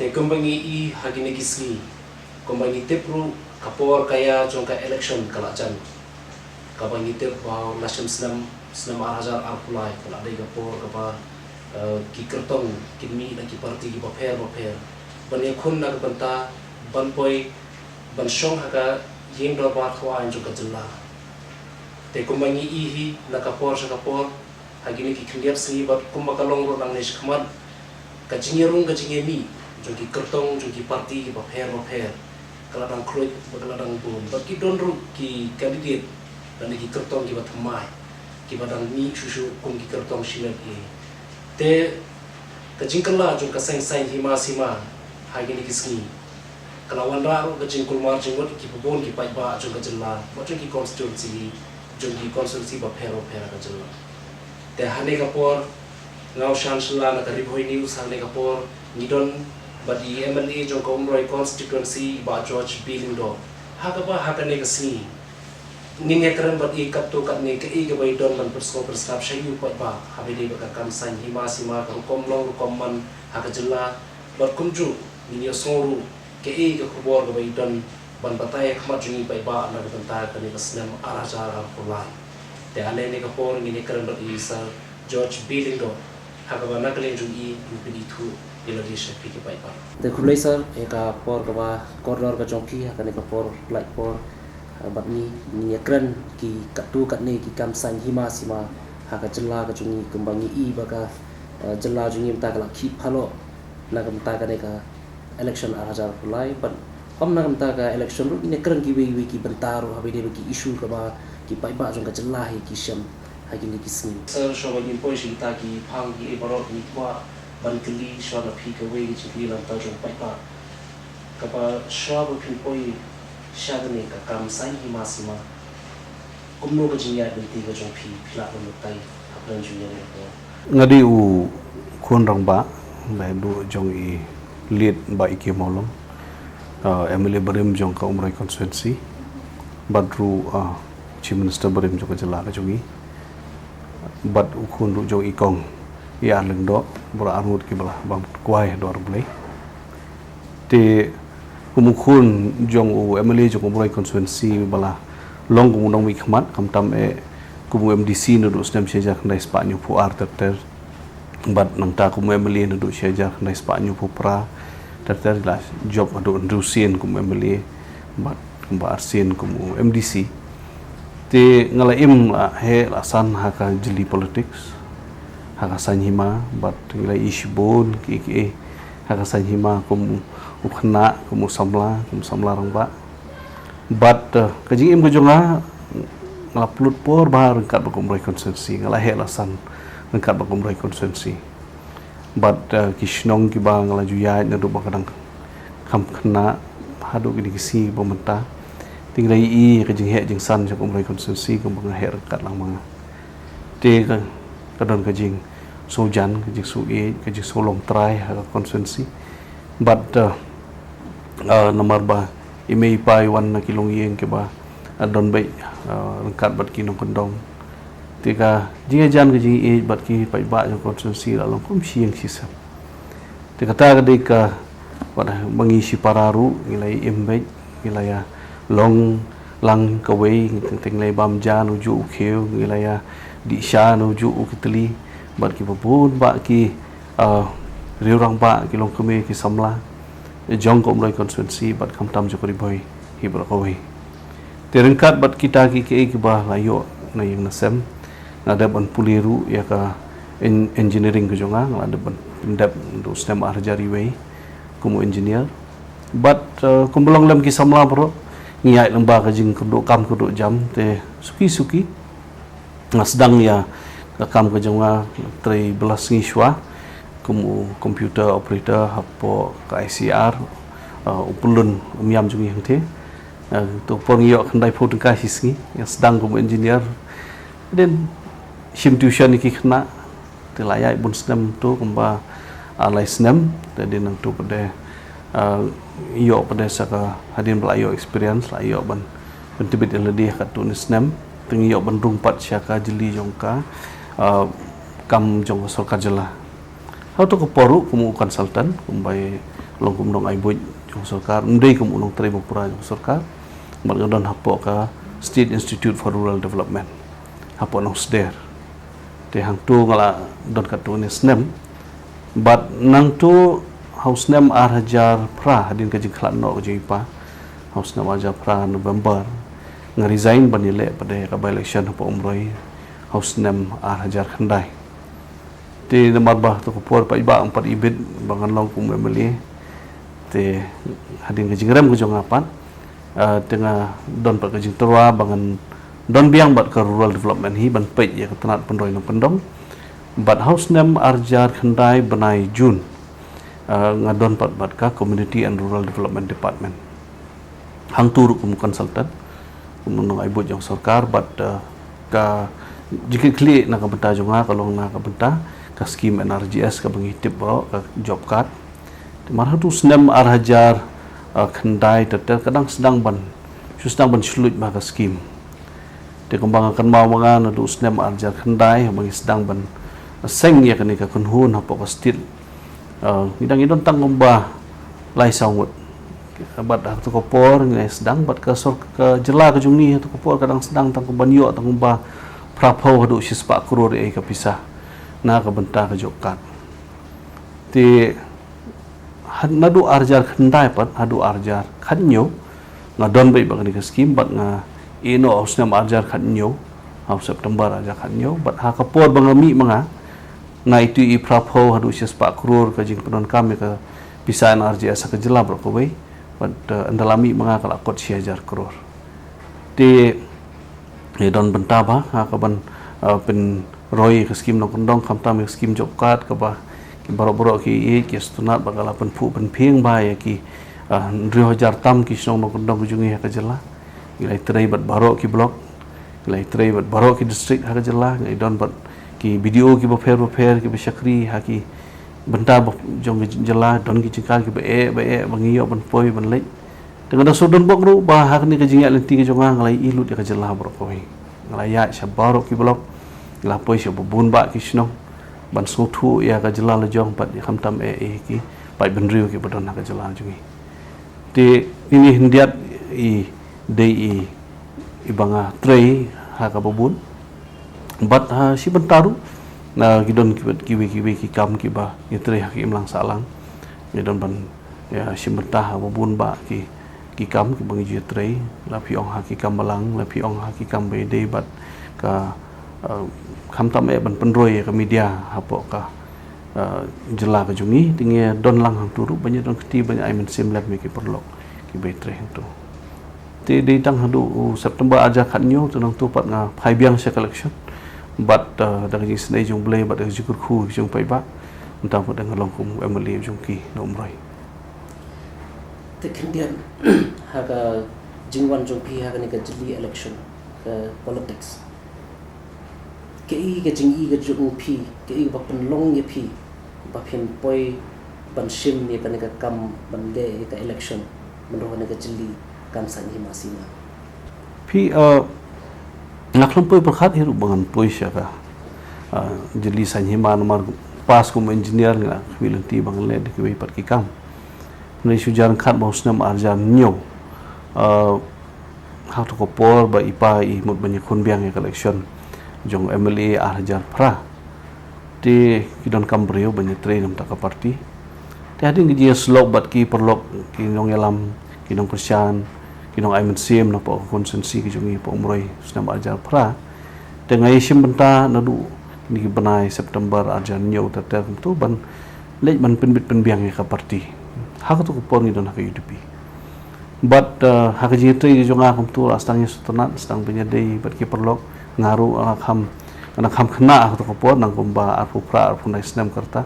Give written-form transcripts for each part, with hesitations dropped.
te kumbangi I hagini kisli kumbangi tepru kapor kaya jongka election kalajan kabangi tep bau nasem senam arajar arpulai kala dai kapor kapa ki kertong kimi na ki parti ki paper ban yakun na banta ban poi ban shong haga yeng do ba thwa an jongka jilla te kumbangi I hi na kapor sa kapor hagini ki kliap sini bat kumakalong ro nang nesh khamat kajingerung kajingemi jongki kertong jongki parti ki paper kaladang kroy kaladang bom bagi donru ki candidate dan ki kertong ki batmai ki badang mi shushu kum ki kertong shimet te kajingkala jong kaseng hima sima hagini kisni kalawan ra ro kajingkul mar jingot ki bobon ki paiba jong kajilla botong ki constituency ba phero kajilla te hane kapor ngau shansla na karibhoi news hane kapor nidon badi MLA jong Komroi constituency ba George Bilindo hakaba hakane kasni ninge karan badi kapto katne ke I gabai don ban persko perskap shayu pat ba habide ba kam san hima sima kam komlong komman hakajilla bat kumju minyo soru ke I ga khobor gabai don ban batai khmat juni pai ba na banta kane kasnam arajara pulai te ale ne kapor ngine karan badi sa George Bilindo hakaba nakle juni upidi thu Indonesia pikir baik pak. Terkulai sir, eka por kaba koridor ka jongki, akan eka por light por, bat ni keren ki katu kat ni ki kam san hima sima, haka jela ka jungi kembangi I baka jela jungi mta kala ki phalo, na mta ka eka election arajar pulai, but om na mta ka election ru ni keren ki we ki bentaro habide ki isu kaba ki pai ba jong ka jela hi ki syam hagini ki sini. Sir, so bagi poin kita ki phang ki barot ni kwa ban keli shana phika we ji li lam ta jong pai pa kapa shabu phi poi shadne ka kam sai hi masima kumno ka jinya binti ka jong phi phila no tai apran junya ne ko ngadi u khon rang ba ba do jong I lead ba iki molong MLA barim jong ka umrai constituency badru chief minister barim jong ka jala ka jongi bad u khon ru jong I kong ya leng do bora arut ki bala bam kwai dor blai te kumukhun jong u MLA jong umrai constituency bala long kum nong mi khmat kam tam kumu MDC no do snem sheja khnai spanyu pu ar ter bat nang ta kumu MLA no do sheja khnai spanyu pu pra ter la job do ndusin kumu MLA bat kumba arsin kumu MDC te ngala im he asan haka jeli politics haka sanhima bat nilai ishbon ki haka sanhima kum ukhna kum samla rang ba bat kajing im kujonga ngalaplut por bahar kat bakum roi constituency ngala he lasan kat bakum roi constituency bat kishnong ki ba ngala juya na do bakadang kam khna hadu ki si bomenta tinglai I kajing he jing san jakum roi constituency kum bang he kat lang manga te kadon kajing sojan kajing su kajing solong try haka constituency but nomor ba imei pai wan na kilong yeng ke ba don bai rengkat bat kinong kondong tika jinga jan kajing bat ki pai ba jo constituency la long kum sieng sisa tika ta ka deka pada mengisi pararu nilai imbai nilai long lang kawai tinglai bam jan uju kheu nilai di sha uju ukitli bat ki babun ba ki riurang ba ki long keme ki samla jong kom roi constituency bat kam tam jokori boy hi bra kawai terengkat bat kita ki ba layo na yang nasem na da ban puliru ya ka engineering ko jonga na da ban pindap do stem arjari we kumu engineer bat kumbelong lam ki samla bro ngiyai lamba ka jing kudo kam kudo jam te suki na sedang ya kam ka jonga trai belas ngiswa kumu computer operator hapo ka ICR upulun umiam jungi hangte to pongyo khandai phot ka hisngi yang sedang kumu engineer den sim tuition ki khna te layai bun snem to kumba alai snem te den nang to pade yo pada saka hadin belayo experience la yo ban pentibit LD ka tunis snem ting yo ban rungpat saka jeli jongka kam jong sol kajala how to ko poru kumu consultant kumbai long kum nong ai boj jong sarkar ndei kum unong tre pura jong sarkar mat ngadon hapo ka State Institute for Rural Development hapo nong sder te hang tu ngala don ka tu ni snem but nang tu haus nem ar hajar pra hadin ka jing khlan no ka jing pa haus nem ajar pra November nge-resign banile pada ka by election hapo umroi haus nem ar hajar khandai te namar bah to por pa iba empat ibit bangan long kum emeli te hadin ka jing rem ka jong apan tengah don pa ka jing terwa bangan don biang bat ka rural development hi ban pej ya ka tanat pendoi no pendom but house nem arjar khandai banai June ngadon bat ka Community and Rural Development Department hang turu kum consultant kum nong ai bot jong sarkar bat ka jika kli na ka benta jonga kalong na ka benta ka scheme NRGS ka bangi tip bro ka job card marha tu snem ar hajar khandai tetel kadang sedang ban sulut ba ka scheme te kembang akan mau mga na tu snem ar hajar khandai bangi sedang ban seng ya kani ka kunhun hapo ka stil idang idon tang ngomba lai sawut bat tu ko por ngai sedang bat ka sor ka jela ka jungni tu ko por kadang sedang tang ko banyo tang ngomba prapo hadu sispa krore ai ka pisah na ka benta ka jokat ti nadu arjar khandai pat hadu arjar khanyo ngadon bai ba ka scheme bat nga ino ausna arjar khanyo au September arjar khanyo bat ha ka por bangami mga na itu i prapo hadu sispa krore ka jing penon kami ka pisah NRGS ka jela bro ko bai bat andalami mga kala kot 6,000 crore ti don benta ba ha ka ban pen roi ke scheme nong kondong kam tam scheme job card ka ba ki baro ki ki stunat ba kala pen pu pen phieng ba ya ki 2000 tam ki song nong kondong jungi ka jela ilai trai bat baro ki block ilai trai bat baro ki district ha ka jela ngai don bat ki video ki ba fair ki ba syakri ha ki benta ba jong jela don ki jingkal ki ba e bangiyo ban poi ban lek dengan dah sodon bok ru bah hak ni kejingat lenti ke jongang ngalai ilut dia kejelah bro koi ngalai ya syabar ki blok lapoi sya bubun ba ki snong ban sotu ya kejelah le jong pat kham tam ki pai benriu ki bodon hak kejelah jungi ti ini hendiat i dei i banga trei hak bubun bat ha si bentaru na gidon ki kam ki ba ki trei hak imlang salang gidon ban ya si bentah bubun ba ki kam ki bangi jetrei la piong ha ki kam balang la piong ha ki kam be dei bat ka kham tam ban penroi ka media hapo ka jela ka jungi tingi don lang hang turu banyak don keti banyak ai men sim lab mi ki perlok ki be tre tu ti di tang hadu September aja khanyo tu nang tu pat nga phai biang se collection bat da ji snai jung blai bat ji kur khu jung pai ba entang pat ngalong kum emeli jung ki nomroi kemudian haga jingwan jongpi haga ni ka jeli election ka politics ke jingi ke jongpi ke ba penlong ye pi ba pin poi ban shim ye ka kam ban de ka election menro ni ka jeli kam san hi masina pi naklom poi berkhat hiru bangan poi sya ka jeli san hi man mar pas kum engineer ni la wilenti bang le de ki pat ki kam nei sujaran khat baus nam arjan nyo how to kopor ba ipa I mut banyak kun biang election jong MLA arjar pra ti kidon kambrio banyak train nam taka parti ti hading gi slok bat ki perlok ki nong yalam ki nong persian ki nong aimen sim na po konsensi ki jongi po umroi snam arjar pra te ngai sim benta nadu ni banai September arjan nyo tatel tu ban lej ban penbit penbiang ka parti hak tu kupon ni don hak UDP but hak jitri jonga kum tu astangnya sutanat stang penyadai bat ki perlok ngaru anak ham kena hak tu kupon nang kumba arfu pra arfu nai snam karta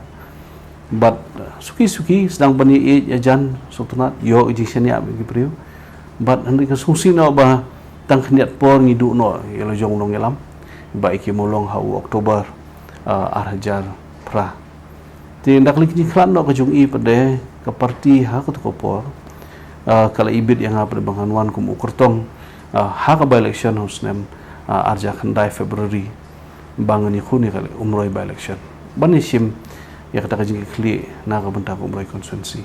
but suki sedang bani ajan sutanat yo ijisen ya bagi priu but hendak sungsi no ba tang khniat por ngidu no yelo jong long yalam ba iki molong hau Oktober arhajar pra tindak lik ni klan no ka jung I pade ke parti hak tu kopor kala ibit yang apa bangan wan kum ukurtong hak by election husnem arja khandai February bangani khuni kala umroi by election bani sim ya kata kajing kli na ka benta umroi konsensi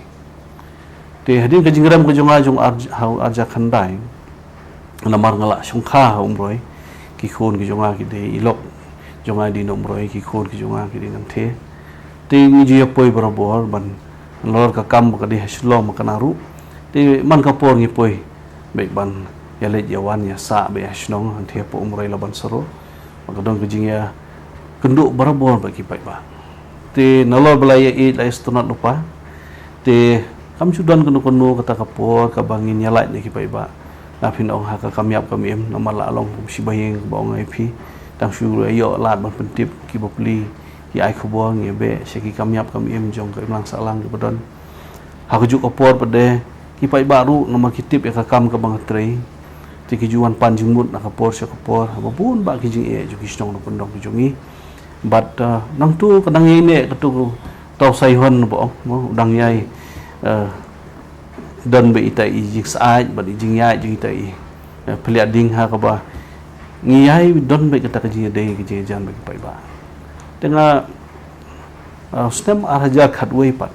Te hadin ka jingram ka jonga jong arja khandai namar ngala songkha umroi ki khon ki jonga ki de ilok jonga di nomroi ki khon ki jonga ki de nam the te ngi ji poi barabor ban lor ka kam ka de haslom ka naru te man ka por ngi poi be ban ya le yawan ya sa be hasnong han the po umroi laban saro maka dong ki jingya kenduk barabor bagi pai ba te nalor belaya e la istonat lupa te kam sudan kenu kata kapor ka bangin nyalai ni ki pai ba na phin ong ha ka kamyap kam em namala along si bayeng bong ai phi tang su yo lat ban pentip ki bopli ki ai khobor nge be se ki kamyap kam em jong ka lang salang ke badon ha ku juk opor pade ki pai baru nama kitip ya ka kam ka bang trei ti ki juan panjing mut na kapor se kapor ha bun ba ki jing e ju ki stong no pondong ki jungi but nang tu kadang ne ka tu tau sai hon bo dang yai dan be ita i jing sai ba di jing yai jing ita i peliat ding ha ka ba ngiyai don be kata ka jing de ki jing jan be pai ba tengah stem araja khatwei pat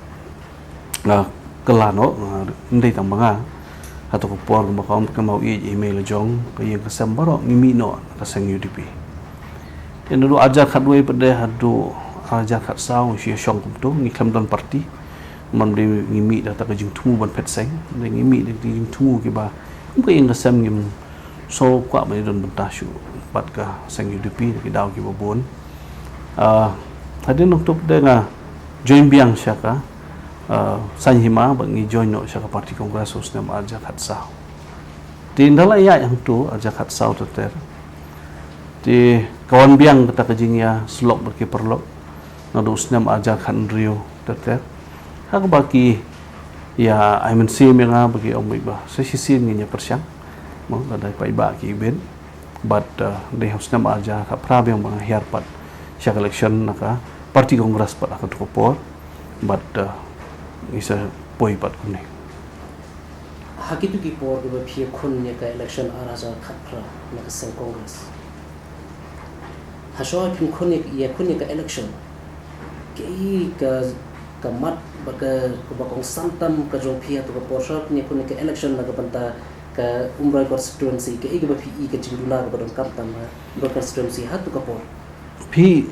kelano ndai tang banga atau ko por ba ka mau email jong ka yang ka sambaro ngimi no ka sang UDP enu aja khatwei pade hadu aja khat sao si shong kum tu ngi kham don party man de ngimi da ta ka jing thu ban phet seng de ngimi de jing thu ki ba ko yang ka sam ngim so kwa ba don ta shu pat ka sang UDP ki daw ki babon hadin untuk dengan join biang syaka sanhima bagi join no syaka parti kongres usnem aja khat sao tindala ya yang tu aja khat sao ter di kawan biang kata kejingnya slok berki perlok nadu usnem aja khan rio ter hak baki ya I mean sim yang bagi om ba sesisin nya persyang mo ada pai ba ki ben but they have usnem aja ka prab yang bang hiarpat syak election naka parti kongres pat akan tukopor but isa poi pat kuni hakitu ki por do phi khun ne ka election araja khatra naka sen kongres haswa phi khun ne ka election ke ka mat baga ko kong santam ka jong phi to ko porshot ne khun ne ka election naka panta ka umroi constituency ke ig ba phi ka jingdula ka don kaptan ba constituency hatu ka por phi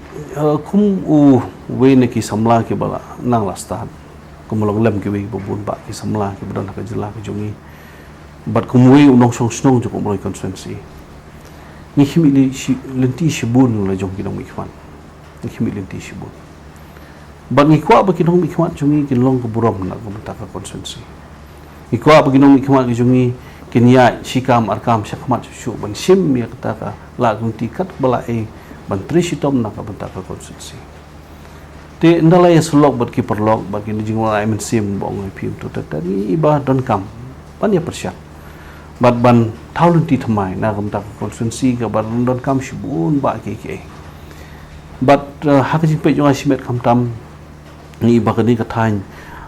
kum u we ne ki samla ke bala nang lastan kumulong lem ke we bubun ba ki samla ke badan ka jela ke jongi bat kum we unong song snong jo kumroi constituency ni khimi lenti shibun la jong ki dong ikwan ni khimi lenti shibun bat ni kwa ba ki dong ikwan jongi ki long ke burom na ko ta ka constituency ni kwa ba ki dong ikwan ki jongi kenya sikam arkam syakmat shu ban sim ya kata ka la gunti kat bala e bantri sitom nak bentak ke konstitusi. Te ndala ya sulok bat ki perlok bagi ni jingwa I sim bong pi tu tadi iba don kam pan ya persyak. Bat ban taulun ti thamai na bentak ke konstitusi ke ban don kam shibun ba ki ke. Bat hak jing pe jong asimet kam tam ni iba kani kathain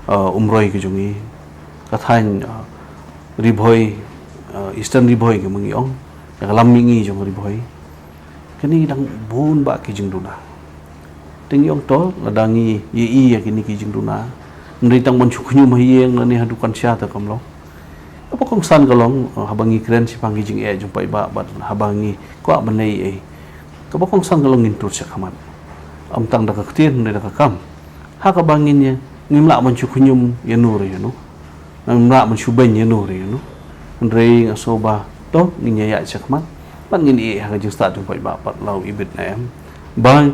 umroi ke jongi kathain ribhoi eastern ribhoi ke mengiong lam mingi jong ribhoi kini dang bun ba ki jingduna tingi ong tol ladangi yi ya kini ki jingduna ndri tang mon chukhnyu mahieng ni hadukan sya ta kamlo apa kong san galong habangi kren si pangi jing e jumpai ba bat habangi ko banei e ka ba kong san galong intur sya khaman am tang da ka ktin ne da ka kam ha ka bangin ye ngimla mon chukhnyu ya nur ya no ngimla mon chuben ya nur ya no ndri asoba to nginya ya sya khaman pan ngin ha jing start jumpai ba pat lau ibit na em bang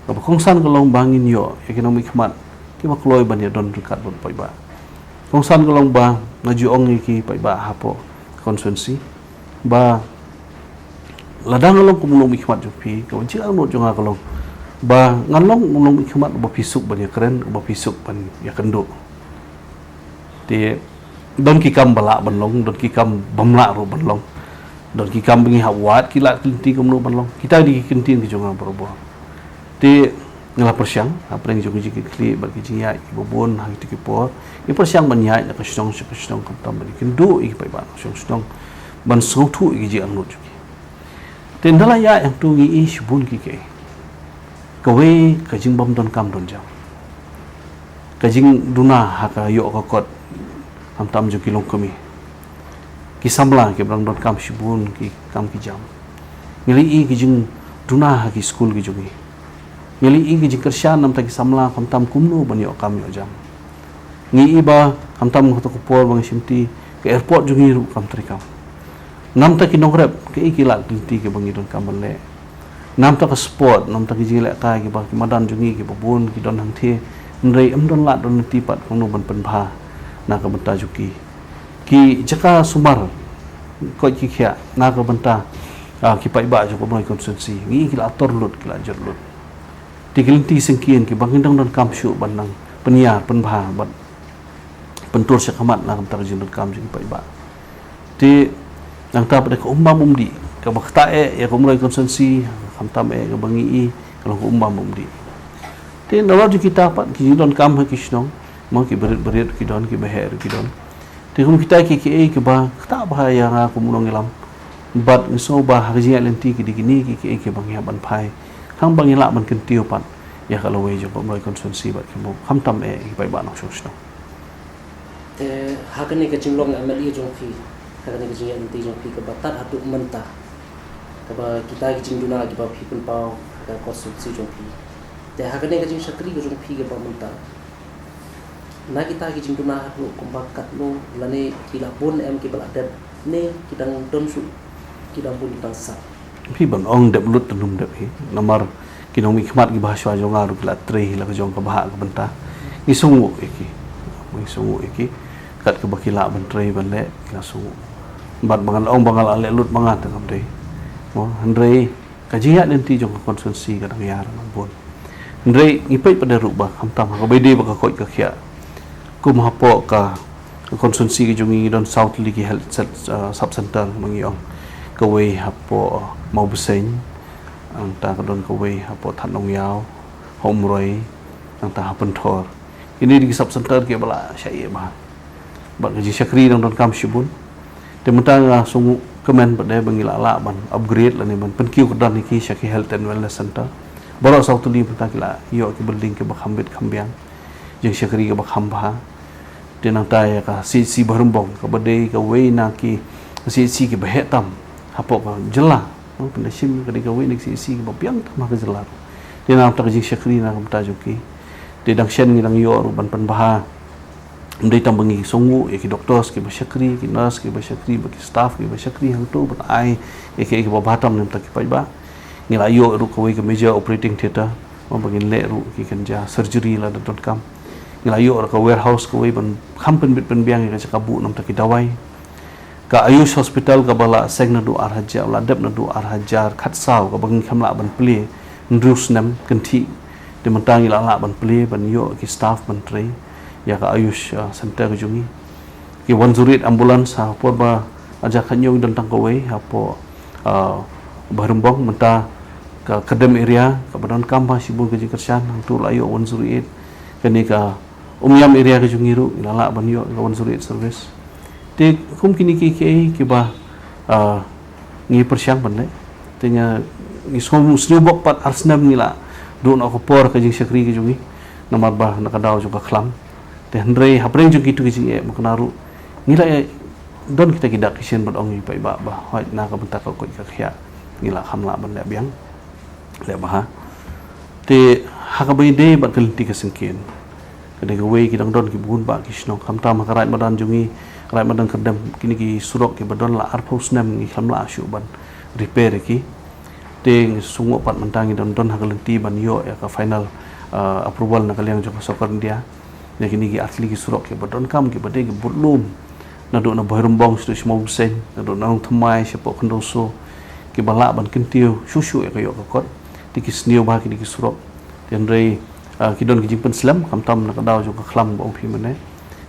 ka kong san galong bangin yo economic khamat ki ma kloi ban ya don dekat bon pai ba kong san galong ba ngaju ong ki pai ba hapo constituency ba ladang galong kumulong ikmat jupi ka ji ang no jonga galong ba ngalong mulong ikmat ba pisuk ban ya keren ba pisuk ban ya kendo ti don ki kam bala ban long don ki kam bamla ro ban long don ki kam bengi hawat kilat kinti kumno ban long kita di kintin ki jonga probo ti ngala persyang apa yang jogi jogi kli bagi jia ibobon hang ti por i persyang ban yai na kasong kam tam bagi kendo i pai ba song ban song thu i ji ang no jogi ten dala ya yang tu i shibun ki ke kawe kajing bom don kam don jam kajing duna ha ka yo ka kot tam jo ki long kami ki samla ki brang don kam shibun ki kam ki jam ngeli ki jing duna ki school ki jogi ngeli ki jing kershan nam ta ki samla tam kumno ban yo kam yo jam ngi iba tam ko por bang simti ke airport jogi ru kam trikam nam ta ki nongrep ke ikilat ti ke bangi don kam le nam ta ka sport nam ta ki jile ka ki ba ki madan jogi ki babun ki don hang the nrei don lat don ti pat kong no ban pen bha na ka banta jogi ki jaka sumar ko ki khia na ka banta ki pai ba jo ko noi constituency ngi ki la tor lut ki la jor lut ti ki sengkien ki bangin dong don kam shu ban nang penia pen bha bat pentur sekamat na kam tar jin don kam ji pai ba ti nang ta pada ko umdi ka bakta ya ko noi constituency kam tam ka bangi I kalau ko umdi ti nawa ju kita pat ki don kam ha ki snong mo ki berit ki don ki beher ki don ti kum kita ki ba ta ba ya nga ko munong ilam bat so ba haji lenti ki digini ki bang ya ban phai hang bang ila man kin tiu pat ya kalau we jo noi constituency bat ki mo kham tam ki bai ba no sho sno te hakane ka jinglong amali jong phi hakane ka jing lenti jong phi ka batat hatu menta ka ba kita ki jingduna ki ba phi pun pau ka constituency jong phi te hakane ka jing sakri ka jong phi ka ba menta na kita ki jingduna hatu kumbakat no lane kila bon em ki baladep ne kidang don su kidang pun kitang sa phi ban ong dep lut tanum dep hi namar kinong mi khmat ki bahasa jo ngaru kila tre la ka jong ka bah ka benta ni sungu iki kat ke bakila ban tre ban le la sungu bat bangal ong bangal ale lut mangat kam dei mo handrei ka jia den ti jong constituency ka dang yar man bon handrei ngipai pada rubah ham tam ka bede ba ka koi ka khia kum hapo ka constituency ki jongi don south ligi health sub center mangiong ka wei hapo mau beseng ang ta ka don ka wei hapo thanong yao homroi ang ta hapen thor ini di sub center ke bala syai ba ba ka ji sakri don kam shibun te mentang sungu kemen pada bangila la ban upgrade la ne ban pen kiu ka dan ki syaki health and wellness center baro south li mentang kila yo ki building ke ba khambet khambiang jeng syakri ke ba khamba tenang tay ka si barumbong ka bade ka wei na ki si ki behetam hapo ka jela no penda sim ka de ka wei ni si ka piang ta ka jela tenang ta ji syakri na ka joki te dang shen ni dang yo ban pan baha ndai tam bangi songu ki doctors ki ba syakri ki nurse ki ba syakri ba ki staff ki ba syakri hang tu ban ai ki ba batam nem ta ki pai ba ngila yo ru ka wei ka major operating theater mo bangin le ru ki kan ja surgery la dot kam ngila yo ka warehouse ka wei ban khampen bit pen biang ka kabu nam ta ki dawai ka ayush hospital ka bala segna du ar hajar la dep na du ar hajar khatsau ka bang khamla ban ple ndrus nam kanthi de mentang ila la ban ple ban yo ki staff ban tre ya ka ayush center ka jungi ki wanzurit ambulance ha por ba aja khanyong dan tang ka wei ha po barumbong menta ka kedem area ka badan kamba sibun ka jikersan tu la yo wanzurit kani ka umyam area ka jungiru ilala ban yo ka wanzurit service te kum kini ki ba ngi persyang ban le tenya ngi som snubok pat arsnam ngila don aku por ka jing syakri ka jungi namar ba nakadaw jo ka khlam te hendrei hapreng jo kitu ki maknaru ngila don kita kidak kisen ban ong pai ba hoi na ka bentak ka koi ka khia ngila khamla ban le biang le ba te hakabai de ba kelti ka sengkin kadai ka wei ki dang don ki bun ba ki snong kham ta ma karai madan jungi rai madan kedam kini ki surok ki badon la arpos nam ngi khamla shu ban repair ki te sungu pat mentangi don hakalenti ban yo ya ka final approval na kaliang jo sokar dia ya kini ki atli ki surok ki badon kam ki bade ki butlum na do na boirumbong stu smau sen na do na thmai sepo khndoso ki bala ban kintiu shushu ya ka yo ka kot ti ki sneu ba ki surok ten rei ki don ki jimpen slam kam tam na ka daw jo ka khlam bong phi mane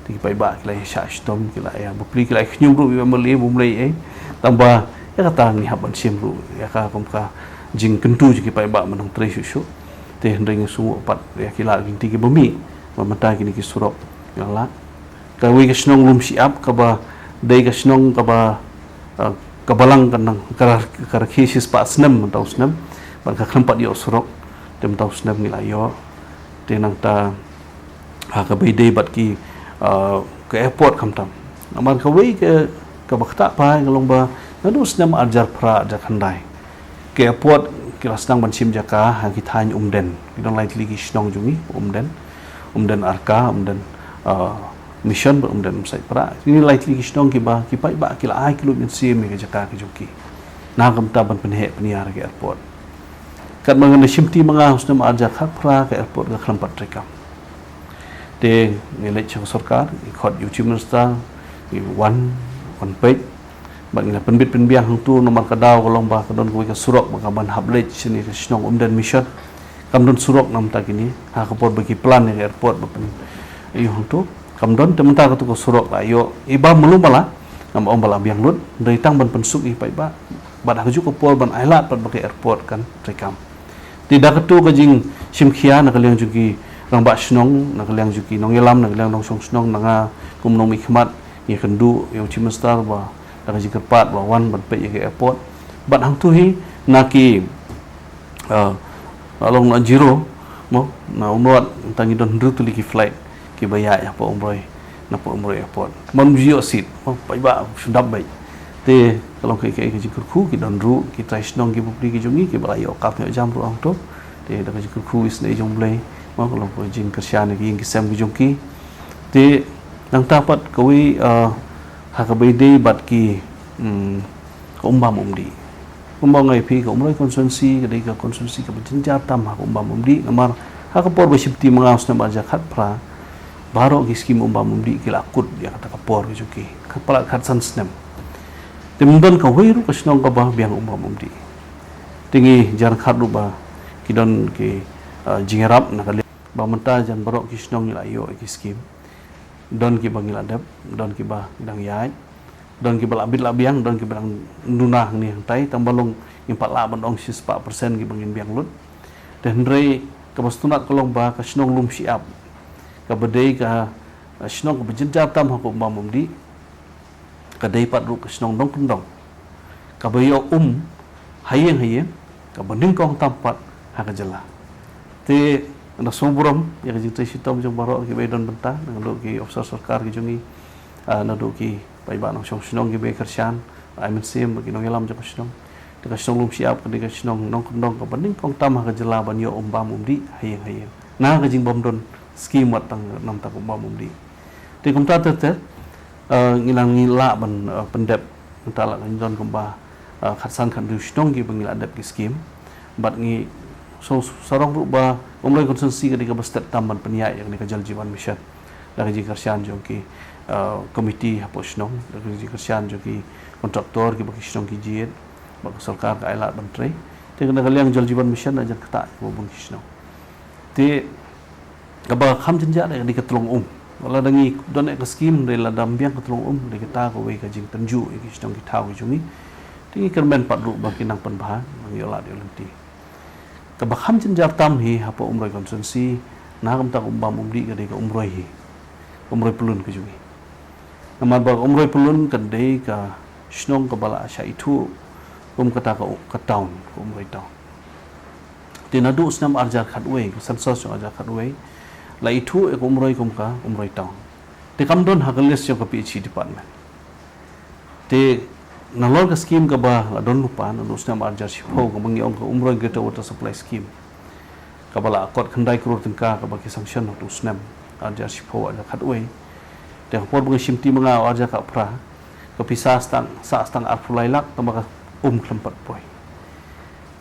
ti ki pai ba ki lai sha stom ki lai ya bupli ki lai khnyum ru bi mali bum lai tamba ya kata ni haban sim ru ya ka kom ka jing kentu ki pai ba manang tre shushu te hendring sungu pat ya ki la ki ki bumi ba mata ki ki surok ya la ka wi ka snong rum siap ka ba dei ka snong ka ba kabalang kanang kar khisis pa snam tau snam ban ka khampat yo surok tem tau snam ngila yo te nang ta ha ka bai dei bat ki ke airport kham tam Amar kawai ke bakta pa ngalong ba nadu senam ajar pra ajar khandai ke airport kila sedang bansim jaka hang kitany umden kidong lain lagi snong jungi umden arka umden mission umden sai pra ini lain lagi snong ki ba ki pai ba kila ai kilo min sim ke jaka ke juki na kam ta ban penhe peniar ke airport kat mangan simti manga senam ajar khat pra ke airport ga khampat rekam te nilai chang sarkar khot yuchi minister one page bang penbit penbiang hang tu nomor kadau kolong ba kadon kuwi ka surok bang ban hablej sini snong umdan mission kamdon surok nam ta kini ha kapor bagi plan ni airport ba yu hang tu kamdon tementa ka tu ko surok la yo iba mulu mala nam om bala biang lut dari tang ban pensuk i pai ba bad haju ko pol ban ailat pat bagi airport kan rekam tidak ketu ka jing simkhia na kaliang jugi rang ba snong na kaliang jugi nong yelam na kaliang nong song snong na kumnong mikmat ye kendu yang cimestar ba daga jikar pat ba wan ban pe ke airport bat hang tu hi naki along na jiro mo na unwat tangi don ndu tu liki flight ki baya ya pa umroi na pa umroi airport man jio sit mo pai ba sundap bai te kalau ke jikar khu ki don ru ki trai snong ki bukri ki jungi ki bala yo kap yo jam ru ang to te daga jikar khu is nei jong blai mo kalau ko jing kersian ki sem ki jongki te nang tapat kawi hakabayday bat ki umbam umdi umbang ngai pi ka umroi konsensi kadai ka konsensi ka berjenjar tam hak umbam umdi ngamar hakapor besimti mangaus na baja khat pra baro ki skim umbam umdi ki lakut dia kata kapor ki juki kapala khat san snem temdon ka weiru ka snong ka ba biang umbam umdi tingi jar khat ru ba kidon ki jingerap na kali ba menta jan barok ki snong la yo ki skim don ki bangil adap don ki ba dang yai don ki bala bit labiang don ki bang nunah ni tai tambalong impat la ban ong 4% ki bangin biang lut dan rei ka bastunat kolong ba ka snong lum siap ka bedai ka snong ka bejenjar tam ha ko mamumdi ka dei pat ru ka snong dong kendong ka bayo hayeng ka banding kong tampat ha ka jela te na somburam ya ka jitai sitom jong baro ki bedon benta nang do ki officer sarkar ki jungi na do ki pai ba nong song snong ki be kersian ai men sim ki nong elam jong snong te ka snong lum siap ka de ka snong nong kendong ka banding kong tam ha ka jela ban yo umbam umdi hayeng na ka jing bom don skim wat tang nam ta umbam umdi te kum ta te ngilang ngila ban pendep entala kan don kumba khatsan kan du snong ki bangila adap ki skim bat ngi so sarong ruba umroi konsensi ketika bestet tamban peniai yang ni kajal jiwan mission dari jikarsian jo ki komiti hapus nong dari jikarsian jo ki kontraktor ki bagi snong ki jiet bagi sarkar ka ailat bantrai te kena kaliang jal jiwan mission aja kata mo bung snong te kaba kham jenja da di ketulung wala dangi don ek skim de la dambiang ketulung de kita ko we ka jing tanju ki snong ki tau ki jungi tingi kermen pat ru bagi nang penbahan bagi olat di lenti kabakam jenjar tam hi apa umroi konsensi nagam tak umbam umdi kadai ka umroi pelun ke jungi namar ba umroi pelun kadai ka snong ka bala asya itu kata ka town umroi town tinadu snam arjar khatway sansos jo arjar khatway la itu ek umroi ka umroi town te kamdon hagalis jo ka PhD department te nalor ka skim ka ba don lupa na usna marjar sipo ka bangi ong ka umroi geta water supply scheme ka bala akot khandai kror tengka ka ba ki sanction not usnam arjar sipo ada khatway te por bangi simti manga arjar ka pra ka pisa stang arfulai lak ka ba klempat poi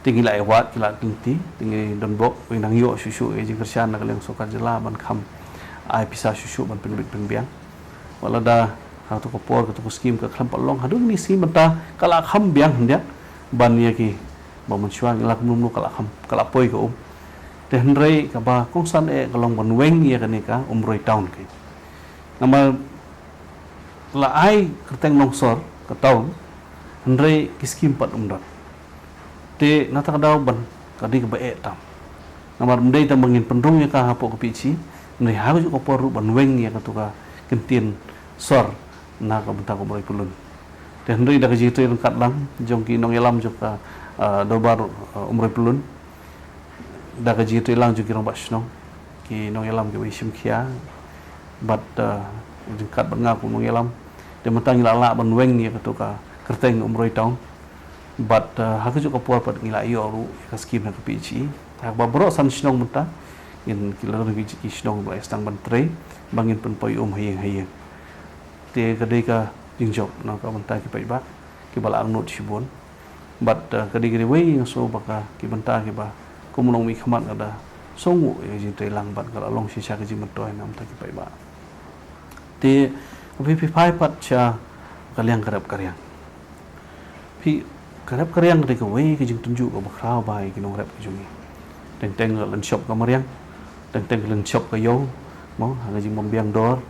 tingi la ewat kila tinti tingi don bok wing nang yo susu e jingkersian na kaleng sokan jela ban kham ai pisa susu ban penbit penbiang wala da ha to ko por ko skim ka kham palong hadung ni si mata kala kham biang hendak ban ye ki ba mun chuan la kum nu kala poi ko te hnrei ka ba kongsan e kalong ban weng ye ka ni ka umroi town ki nama la ai kerteng longsor ka town hnrei ki skim pat umdot te nata ka daw ban ka di ka ba e tam namar mdei tam bangin pendung ye ka hapo ko pichi nei ha ko por ban weng ye ka to ka kentin sor na ka benta ko umroi pelun te hnrei da ka jitu yang kat lang jong ki nong elam jok ka dobar umroi pelun da ka jitu lang jok ki rong basno ki nong elam ki sim khia bat jengkat banga ko nong elam dia mentang ngila ban weng ni ka to ka kerteng umroi tong but hak ju ka por pat ngila yo ru ka skim na ka pichi hak ba bro san snong menta in kila ru ki snong ba stang ban tre bangin pen poi hayeng te ka de ka jing job na ka menta ki pai ba ki bala ang not sibon but ka de wei so ba ka ki menta ki ba kumulong mi khmat ada songu ji te lang bat ka long si sha ka ji mantoi nam ta ki pai ba te pi pai pat cha kaliang karap karyang pi karap karyang de ka wei ka jing tunju ka ba khrau bai ki nong rap ki jungi teng lan shop ka mariang teng lan shop ka yo mo ha jing mom biang dor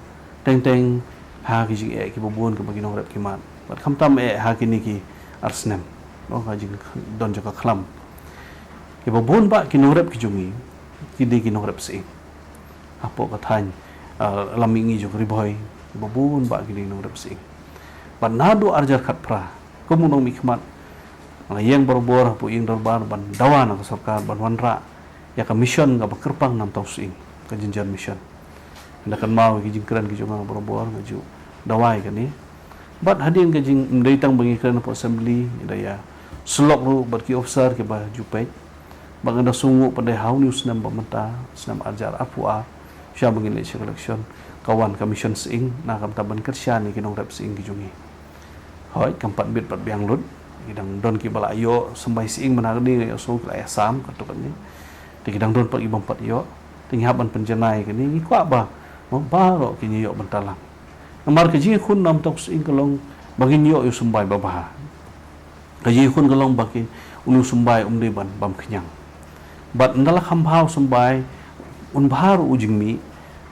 teng ha ki jing e ki bobon ka ba ki nong rap ki mat bat kham tam e ha ki ni ki arsnem no ha jing don jo ka khlam ki bobon ba ki nong rap ki jungi ki de ki nong rap se apo ka than lamingi jo riboy bobon ba ki de nong rap se ban nadu arjar khat pra komunong mikmat yang berbor pu ing dorbar ban dawan ka sarkar ban wanra ya ka mission ga bakerpang nam tau sing ka jinjan mission ndakan mau ki jingkran ki jonga berbor ngaju dawai ka ni bat hadin ka jing mdeitang bangi kran po assembly daya slok ru bat ki officer ke ba jupai bang ada sungu pada hau news nam bamenta senam arjar apua sya bangi election kawan ka mission sing na kam taban kersian ki nong rap sing ki jongi hoi kampat bit pat biang lut kidang don ki bala yo sembai sing menagni yo so ka asam ka to kan ni ti kidang don pat ibang pat yo ting haban penjenai kan ni kwa ba mo ba ro ki yo bentalang amar ke ji khun nam tok sing kalong bagin yo sembai ba ba ka ji khun kalong baki ulu sembai de ban bam khyang bat ndala kham phau sembai un bharu ujing mi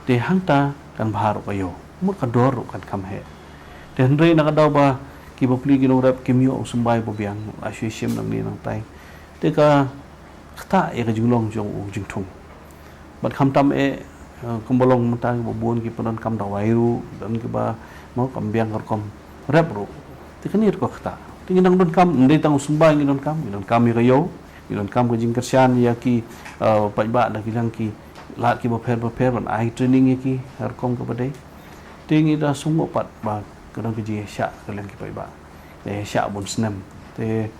te hangta kan bharu ka yo mur ka dor kan kham he te hendrei na ka daw ba ki bapli ki rap kimyo sumbai bobiang association nang ni nang tai te ka khta e ka jinglong jong u jingthung bat kham tam e kumbolong mata ki bobon ki panon kam da wairu dan ki ba mo kam biang kom rap ru te ka ni ko khta te nang don kam ndei tang sumbai ni don kam mi ka yo ni don kam ka jing kersian ya ki pai ba da ki lang ki la ki bo pher ban ai training ki har kom ka badai te ngi da sungo pat ba kadang kerja syak kalian kipai ba syak bun snem te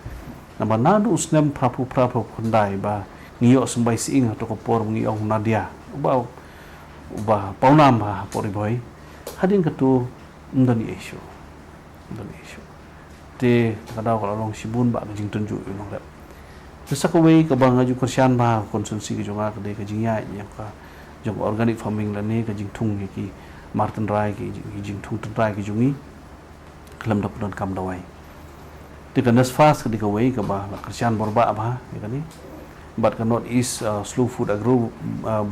nama nadu snem prapu kundai ba ngiyok sembai sing atau kopor ngiyok nadia ba paunam ba pori boy hadin katu ndani isu te kadang kalau long sibun ba jing tunjuk nong rap terus aku wei ke bang aju kersian ba konsumsi ke jonga ke de ke jingya yang ka jong organic farming la ne ke jing tung ki Martin Rai ki jing tung rai ki jungi kelam dak don kam dawai tika nas fast ke dika wei ke ba kersian borba ba ya kan ni but cannot is slow food agro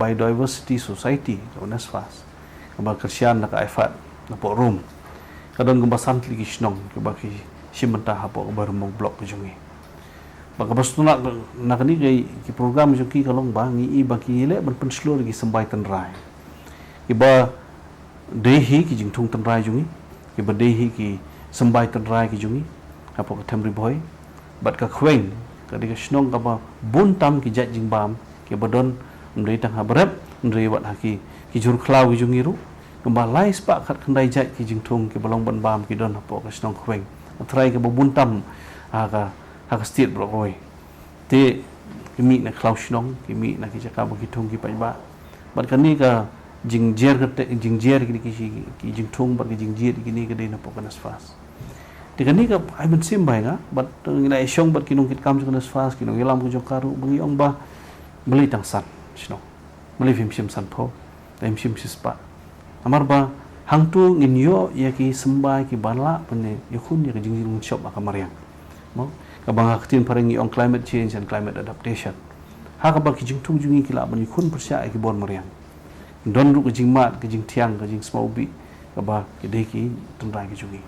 biodiversity society to nas fast ba kersian nak effort na po room kadon gumba santli ki snong ke ba ki simenta ha po ba rumong block ke jungi ba ka bastu nak ni ki program jungi kalong ba ngi i ba ki le ban pen slow ki sambai tan rai ki ba dehi ki jing tung tan rai jungi ki ba dehi ki sambai tan rai ki jungi apo ka thamri boy bat ka khweng ka de ka snong ka ba bun tam ki jat jing bam ki badon ndrei tang habrep ndrei wat haki ki jur khlau ki jungi ru kamba lai spa khat khandai jat ki jing tung ki balong ban bam ki don apo ka snong khweng trai ka bun tam ha ka stit bro boy te ki mi na khlau snong ki mi na ki jaka ba ki tung ki pai ba bat ka ni ka jingjer ki jing tung bar ki jingjer ki ni ka de na pokanas fas tika ni ka ai men sim bai nga bat ngila isyong bat kinong kit kam jkanas fas kinong ilam ko jong karu bangi ong ba beli tang san sino beli fim sim san pho taim sim sispa amar ba hang tu ngin yo ya ki sembai ki banla pene yakun ya ki jing shop akamariang mo ka banga ktin parengi on climate change and climate adaptation ha ka ba ki jing tung jungi kila ban yakun persya ki bon mariang don ru ke jing mat ke jing tiang ke jing smaubi ka ba ke de ki tundai ki jungi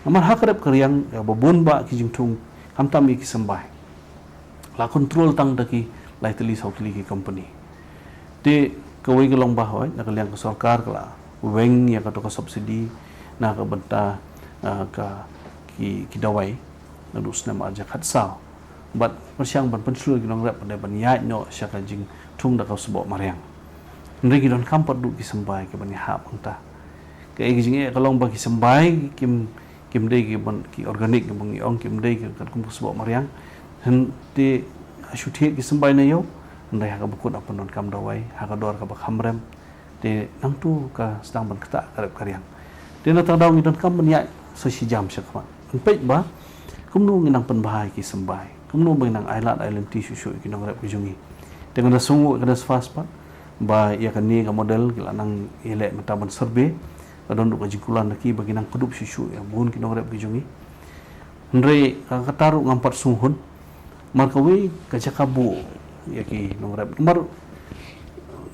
amar hakrep karyang ya babon ba ki jing tung kam tam ki sambai la control tang da ki lai teli sautli ki company te kawai ke long ba hoi na kalyang ka sarkar kala weng ya ka to ka subsidi na ka banta ka ki dawai na dus na ma ja khat sao bat persiang ban pensul ki long rap pada ban ya no sya ka jing tung da ka subo mariang ndri ki don kam pat du ki sambai ke ban ha bangta cái gì kalau bagi sembai kim dei ki organik bang ong kim dei kan kum sebab mariang henti ashuthi ki sembai na yo ndai ha ka bukut apa non kam dawai ha ka dor ka ba khamrem te nang tu ka sedang ban kata karep karyang te na tadaw ni don kam ban ya so si jam sakma pek ba kum nu nginang pen bahai ki sembai kum nu bang nang island ti shu ki nang rep jungi dengan na sungu kada fast ba ya kan ni ka model ki lanang ile mata ban serbe kadon duk jikulan laki bagi nang kedup susu ya bun ki nong rep ki jungi ndre ka taru ngampat sunghun markawi ka jakabu ya ki nong rep mar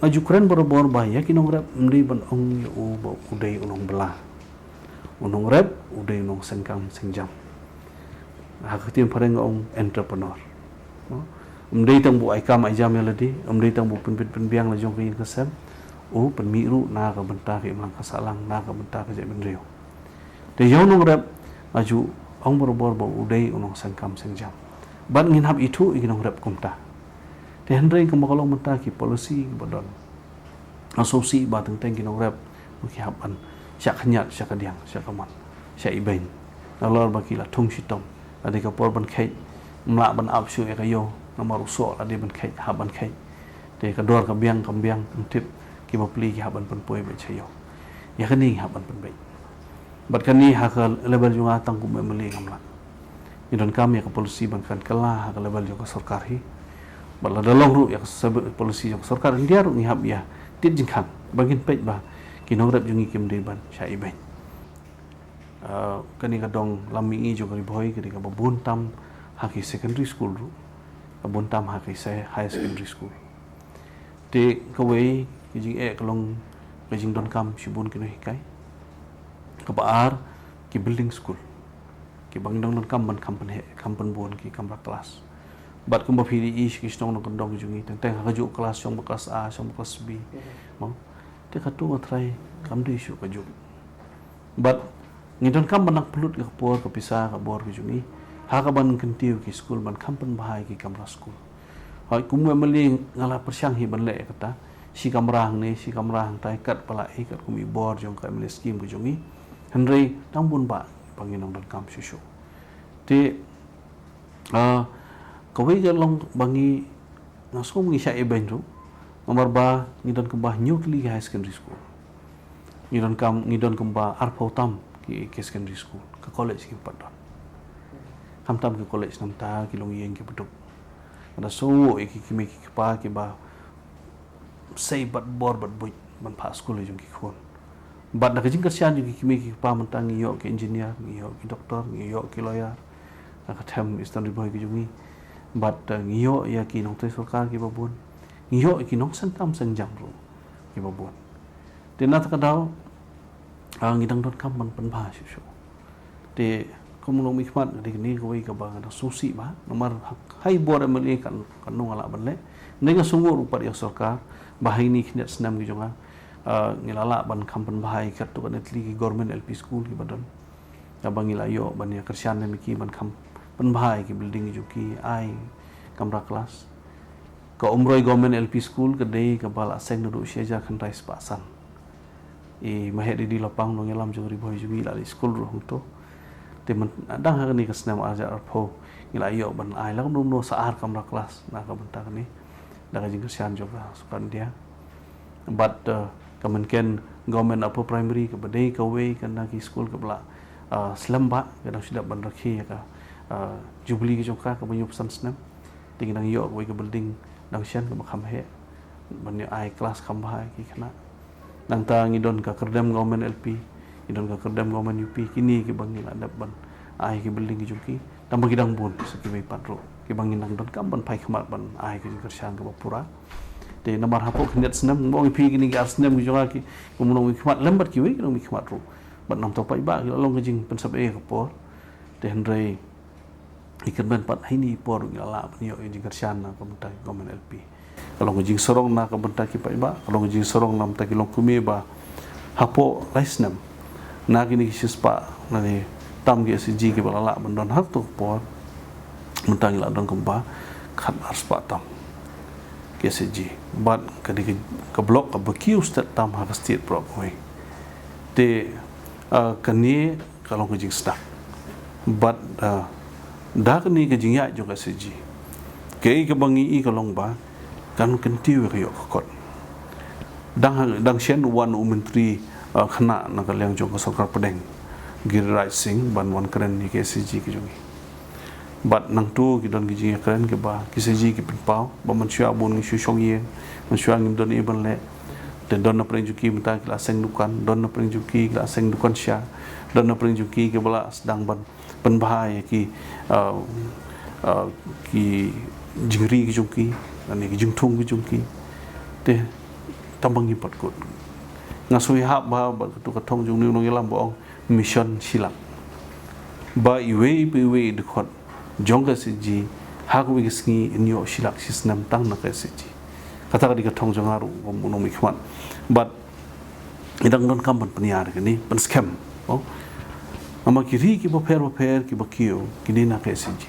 aju keren bor ba ya ki nong rep mri ban ong ya u ba udai unong belah unong rep udai unong sengkam sengjam ha ka tim pareng ong entrepreneur mri tang bu ai kam ai jam ya ladi mri tang bu pen biang la jong ki kasem penmiru na ka benta ki mang kasalang na ka benta ka je benrio te yo nong rep aju ong bor ba udai unong sengkam sengjam ban ngin hab itu iki nong rep kumta te hendrei ka makalong menta ki policy bodon asosiasi ba teng ki nong rep ki haban syak hanyat syak kadiang syak kaman syak ibain alor ba ki la thung sitom ade ka por ban khai mla ban ap shu ka yo nomor so ade ban khai haban khai te ka dor ka biang kambiang tip ki bapli ki haban pen poi be chayo ya kani haban pen be bat kani ha ka level junga tang ku memeli ngamla ni don kami ka polisi ban kan kala ha ka level jo ka sarkar hi bala dalong ru ya polisi jo sarkar india ru ni hab ya tit jing khan bagin pe ba ki nong rep jungi kim de ban shai be kani ka dong lami i jo ka boy ki ka babun tam ha ki secondary school ru ka bun tam ha ki high secondary school te ka wei kijing kalong kijing don kam shibun kino hikai kapaar ki building school ki bangdang don kam ban kampan bon ki kamra kelas bat kumba phiri ish ki stong don dong jungi teng ha ju kelas song kelas A song kelas B mo te khatu try kam di shu ka ju bat ngidon kam banak pelut ka por ka pisa ka bor ki jungi ha ka ban kentiu ki school ban kampan bahai ki kamra school hoi kumwe mali ngala persyang hi ban le kata si kamrang ni si kamrang tai kat pala ikat kumi bor jong ka mle scheme ku jongi henry tambun ba panginong dan kam susu te kawai galong bangi ngasko ngi sya eben ru nomor ba ngidon kembah Newcli high secondary school ngidon kembah arpau tam ki secondary school ke college ki padon kam tam ke college nam ta ki long yeng ki beduk ada so iki kimi ki pa ki ba say bat bor bat buit ban pa school jong ki khon bat da ka jing kersian jong ki kimi ki pa mentang yo ki engineer yo ki doktor yo ki lawyer ka tham istan riboy ki jongi bat yo ya ki nong te sarkar ki babun yo ki nong santam sanjam ro ki babun te na ta ka daw ngidang dot kam ban pan ba shu te komulong mikmat di ni ko ka ba na susi ba nomor hai bor emeli kan nong ala banle nenga sungur upar ya sarkar bahai ni khinat senam ki jonga ngilala ban kampan bahai kat tu kan atli ki government LP school ki badon ka bangila yo ban ya kersian ne ki ban kam pan bahai ki building ju ki ai kamra kelas ka umroi government LP school ke dei ka bala seng du sheja khan rais pasan mahe di lapang nong yalam jori boy ju la school ro to te man dang ha ni ka senam ajar pho ngila yo ban ai la no saar kamra kelas na ka bentak ni daga jing kersian juga sukan dia but kemenken government apa primary ke badai ke way kan lagi school ke bela selamba kadang sudah ban rakhi ka jubli ke jongka ke banyu pesan senam tinggi nang yo way ke building nang sian ke makam he banyu ai kelas kambah ki kana nang ta ngidon ka kerdam government LP ngidon ka kerdam government UP kini ke bangil adap ban ai ke building ke jongki tambah kidang bun sekibai patro ki bangin nang don kam ban pai khamat ban ai ki kersian ke bapura te namar hapok net senam mo pi kini ki arsenam ki jonga ki kumulong ki khamat lembat ki we ki nong ki khamat ru ban nam to pai ba ki long jing pensap e ko por te hendrei ikan ban pat haini por ngala ban yo jing kersian na ko bentai government LP kalau jing sorong na ko bentai ki pai ba kalau jing sorong nam ta ki long kumi ba hapo laisnam na kini ki sispa na ni tam ki SG ki balala ban don hak tu por mentang ila dong kemba khat arspa tam KSG bat ke blok ke bekiu stat tam ha state prop hoi te kani kalau ke jing stak but dah kani ke jing ya juga seji ke bangi i kalong ba kan kentiu ke yok kot dang shen wan menteri khana na kalyang jong sarkar pedeng Giriraj Singh ban wan keren ni ke seji ke jongi but nang tu ki don ki jing keren ke ba ki seji ki pinpau ba man shua bon ngi shu shong ye man shua ngi don iban le te don na preng juki minta ki la seng dukan don na preng juki ki la seng dukan sya don na preng juki ke bala sedang ban penbahaya ki jingri ki jungki ani ki jungthung ki jungki te tambang ni pat kot ngasui hab ba tu katong jung ni nong ilam bo mission silang ba iwe de khot jong ka siji ha ko gisngi inyo silak sisnam tang na ka siji kata ka di katong jong aru gom nong mikmat but idang don kam ban paniar ni pan scam ama kiri ki ba per ki ba kio kini na ka siji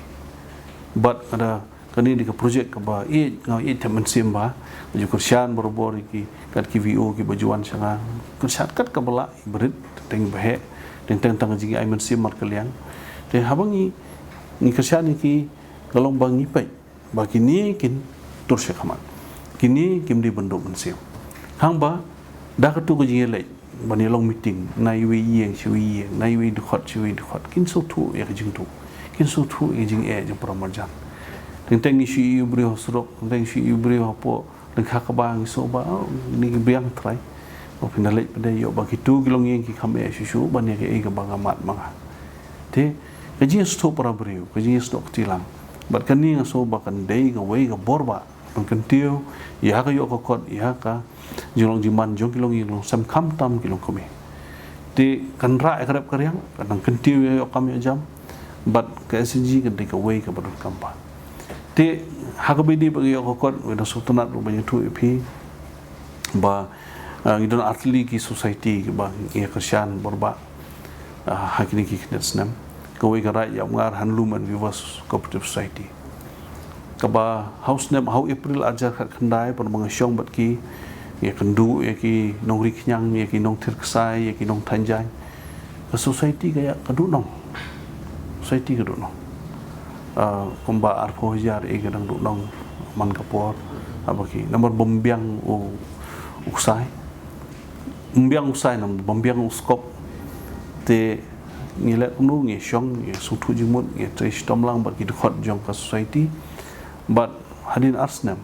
but ada kani di ka project ka ba i temen simba ju kursian borobor ki kat ki VO ki bajuan sanga kursian kat ka bala berit teng bahe teng tang jigi ai men sim mar kalian te habangi ni kursian ki galong bangi pai ba kini kin tur se khamat kini kim di bendo men sim hang ba da ka tu ko jigi lai bani long meeting nai wi yeng chui yeng nai wi du khot kin so tu ya jing tu kin so tu e jing e jing pramarjan teng ni shi ubri hosrok teng shi ubri hopo teng kha ka bang so ba ni biang trai o pinale pede yo ba ki tu kilong yeng ki khame shu ban ye ke bang amat manga te ke jing sto para brio ke jing sto tilang bat kan ni so ba kan dei ga wei ga borba kan tiu ya ka yo ko kot ya ka jolong jiman jong kilong yeng sam kham tam kilong kome te kan ra e karep karyang kan tiu yo kam ya jam bat ke sji ke dei ka wei ka badut kampa te hakabidi bagi yo kot we do sultanat ru banyak tu ep ba ngidon artli ki society ba ye kersian borba hakini ki knesnam ko we gara ya ngar handloom and weavers cooperative society ka ba house name how april ajar khat khandai par bang syong bat ki ye kendu ye ki nongri khnyang ye ki nong thir ksai ye ki nong thanjai ka society kaya kadu nong society kadu nong komba arpo jar e gadang du nong man kapor abaki nomor bombiang usai nam bombiang uskop te ngile nu nge shong nge sutu jimut nge trish tomlang baki khot jong ka society but hadin arsnam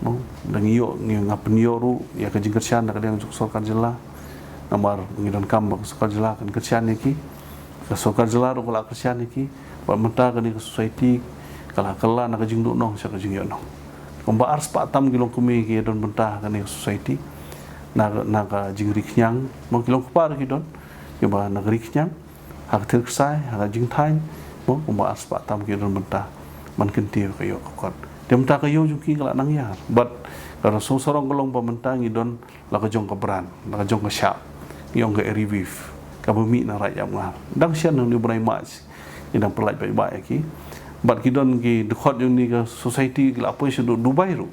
no dang yo nge ngapnio ru ya ka jingkersian da kadang sorkar jela nomor ngidon kam sorkar jela kan kersian ki ka sorkar jela ru kala kersian ki ba menta ka ni society kala nak jing du nong sa jing yo nong komba ars pa tam gilong kumi ki don menta ka ni society na ka jing riknyang mo kilong par ki don ki ba na riknyang hak thir sai hak jing thain mo komba ars pa tam ki don menta man kentir ka yo kot dem ta ka yo ju ki kala nang yar but kara so sorong golong ba menta ngi don la ka jong ka bran la ka jong ka sha yong ka revive ka bumi na ra yam ngar dang sian ni brai mas idang pelaj baik-baik ki bat kidon ki dekhot yung ni ka society la apa su Dubai ru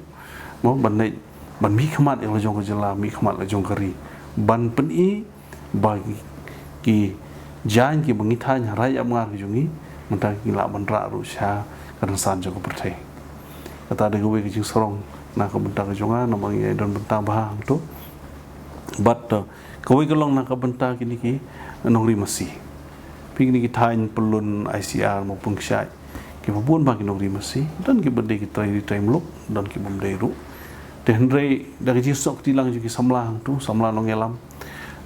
mo ban mi khmat yang jong ka jela mi khmat la jong kari ban pen i bagi ki jan ki bangi than rai amngar ki jungi menta ki la ban ra ru sha kan san jong ka perthai kata de gowe ki jing sorong na ka benta ka jonga na mang ye don benta bahang tu bat kowe kelong na ka benta ki ni ki nongri masih pingni ki thain pelun ICR maupun ksai ki babun bagi nongri masih dan ki berde ki trai muluk dan ki bomdai ru tenrei dari jisok tilang ki samlang tu samlang nong elam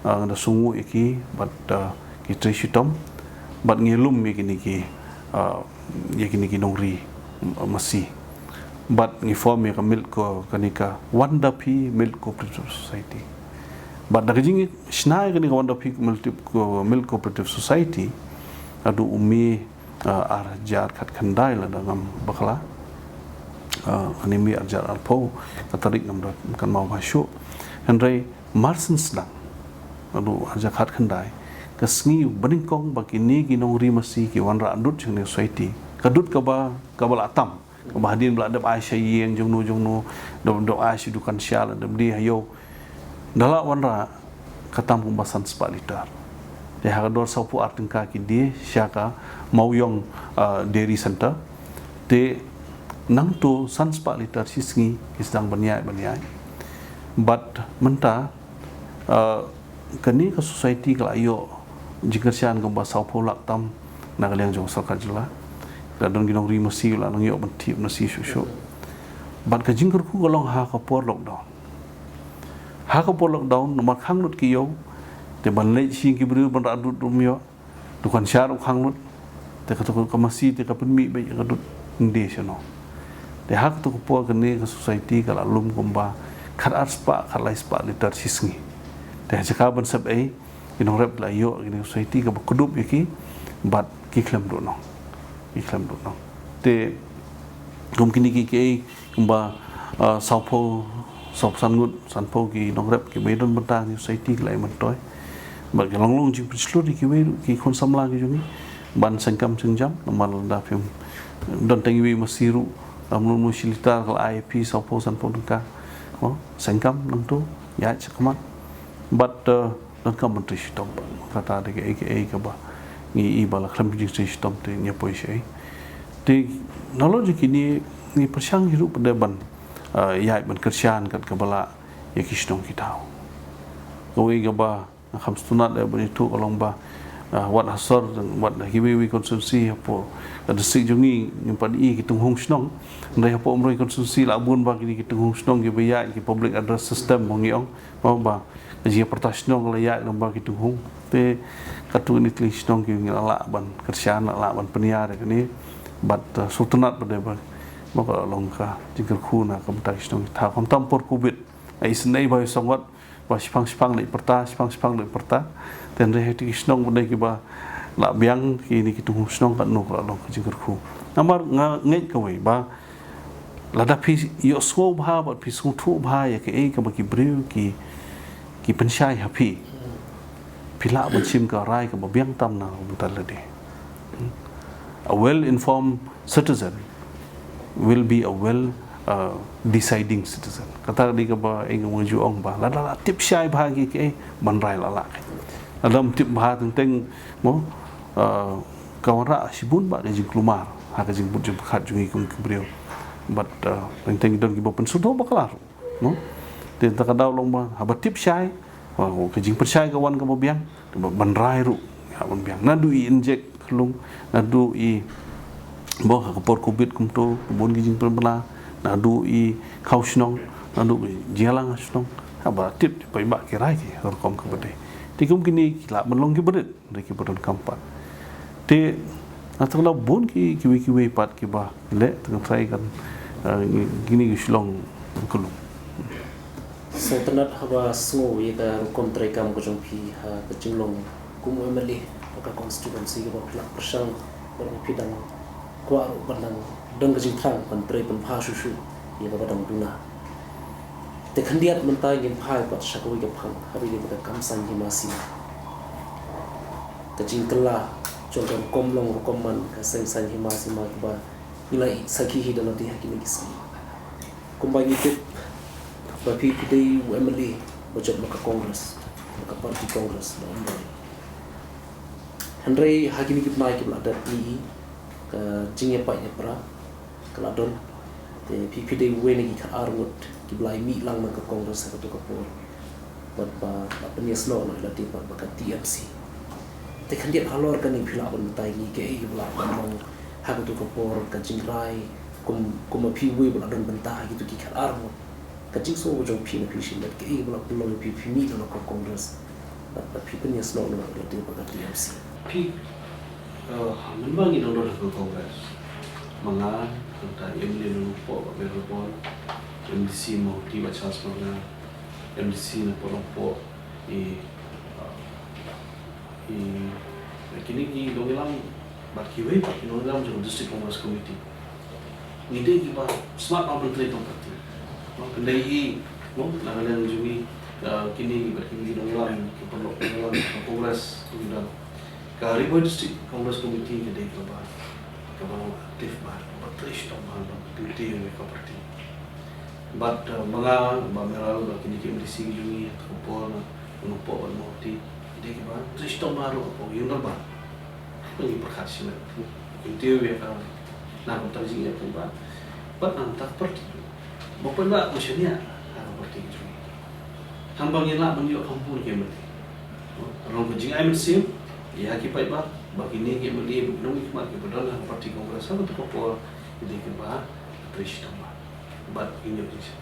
da sungu iki bat ki trai shitom bat ngelum ki ni ki ki nongri masih bat ngi form ka milk ko kanika Wandapi Milk Cooperative Society but da jing snai kani Wandapi Milk Cooperative Society adu umi arjar khat khandai la dangam bakla animi arjar alpo katarik nam kan mau masuk henry marsens lang adu arjar khat khandai kasngi beningkong bakini ginong rimasi ki wanra andut jeng society kadut kabal atam kabahadin bela adab aisyah yeng jongnu do aisyah dukan syal adab di hayo dala wanra katam kumbasan spa liter de hagador saupu artingka ki dia syaka mauyong dairy center de nang tu san spa liter sisngi kisdang banyai but menta kani ke society kala ayo jikersian kumba saupu laktam nagaliang jong sarkar jela dan ginong ri mesti la nang yo benti mesti shushu but ka jingker ku golong ha ka por lockdown nomor khang lut ki yo te ban le sing ki bru ban radut dum yo dukan syaruk khang lut te ka to ka masi te ka penmi be ka dut nde sono te hak to por kani ka society kala lum kumba khat arspa khalai spa liter sisngi te jaka ban sab ai ginong rep la yo gini society ka kudup yaki but ki khlem do no te gum kini ki kumba saupo sanpo ki nongrep ki medon bentang ni society lai mentoy ba ki longlong jing prislo di ki we ki khon samla ki jungi ban sengkam sengjam namal da film don tengi we masiru amlun musilita kal IP saupo sanpo dengka sengkam nang tu ya chakmat but don kam mentri stop kata de ke ka ba ni ibala khlam jing stop te nya poisai te knowledge kini ni persyang hidup pada ban yai ban kersian kat kabala ya kisnong kitau koi gaba kham stunat le bani tu kolong ba wat hasor wat hiwi konsumsi apo ada sik jungi nyempadi kitung hong snong ndai apo umroi konsumsi labun ba kini kitung hong snong ge ya ki public address system mongiong mau ba ji pertasnong le ya lomba kitung hong te katu ni tlisnong ge ngala ban kersian la ban peniar ni bat sultanat pada ba maka longka jingkar khuna kamtai snong tha khom tampor kubit ai snei bai songwat ba sipang le perta ten re heti snong bade ki ba la biang ki ni kitu snong kan nok la long jingkar khu namar ngai ka wei ba lada phi yo so bha ba phi su thu bha ya ke ei ka ba ki briu ki pensyai happy pila ba sim ka rai ka ba biang tam na butal de a well informed citizen will be a well deciding citizen kata di ka ba eng ngju ong ba la tip syai bahagi ke banrai la dalam tip bah teng mo kawara sibun ba jing klumar ha ka jing bujum khat jungi kum kibrio but teng don ki ba pen sudo ba kelar no te ta kadau long ba ha ba tip syai ka jing persyai kawan ka ba biang banrai ru ha ban biang na du i inject lung na du i bo ka por kubit kum to bon gi jing perbela na du i khausnong na du jelang asnong ha ba tip pai ba ki rai ki hor kom ka bade ti kum kini la benlong ki bedet de ki bodon kampat te atala bon ki kiwi pat ki ba le teng try kan gini gi shlong kulum so tenat haba so ye ka kom try kam ko jong pi ha ka jinglong kum emeli ka constituency ko la persang berang pidang kwa bandang dong ka jing thang kan try pan pha shu ye ka badang duna te khandiat mentai ngin phai pat shakoi ka phang habi le ka kamsan hi masi ka jing kala chong kam komlong komman ka sen san hi masi ma ba ilai sakhi hi dana ti hakini kisi kumbai ni tip ba pi dei emeli bojot maka congress maka party congress da umbai Henry hakini kip naik kip ladat ni ka jingye pa nya pra kala don te PPD we ni ka armut ki blai mi lang man ka congress ka to ka por bat ba penias no la ti pa ka TMC te kan dia halor kan ni phila ban tai ni ke i bla ban ha ka to ka por ka jingrai kum pi we bla don ban ta gitu ki ka armut ka jing so jo pi na pi shin dat ke i bla lo pi mi no ka congress bat pi penias no la ti pa ka TMC pi membangi donor ke kongres manga tentang MD lupa berapa MDC mau tiba charge mana MDC na porompo kini ki dongilang bakiwe pak dongilang jong district congress committee ngide ki ba smart urban trade party kendai mo nangalan jumi kini bakini dongilang ki porompo kongres dongilang ka River District Congress Committee ke dei kaba aktif ba patrish to ba activity ni ka party but mga meral ba kini ki MDC yuni ko po na menumpuk mau di dia kira sistem baru apa yang terbaru lagi berkasih lah itu ya kan nah terjadi ya kan pak antar pergi bukan lah maksudnya harus pergi juga hambang yang lah menjadi kampung yang berarti orang kerja ayam sim ya kita pak bagi ini yang beli belum hikmat kita dalam parti kongres apa tu kapal jadi kita presiden but Indonesia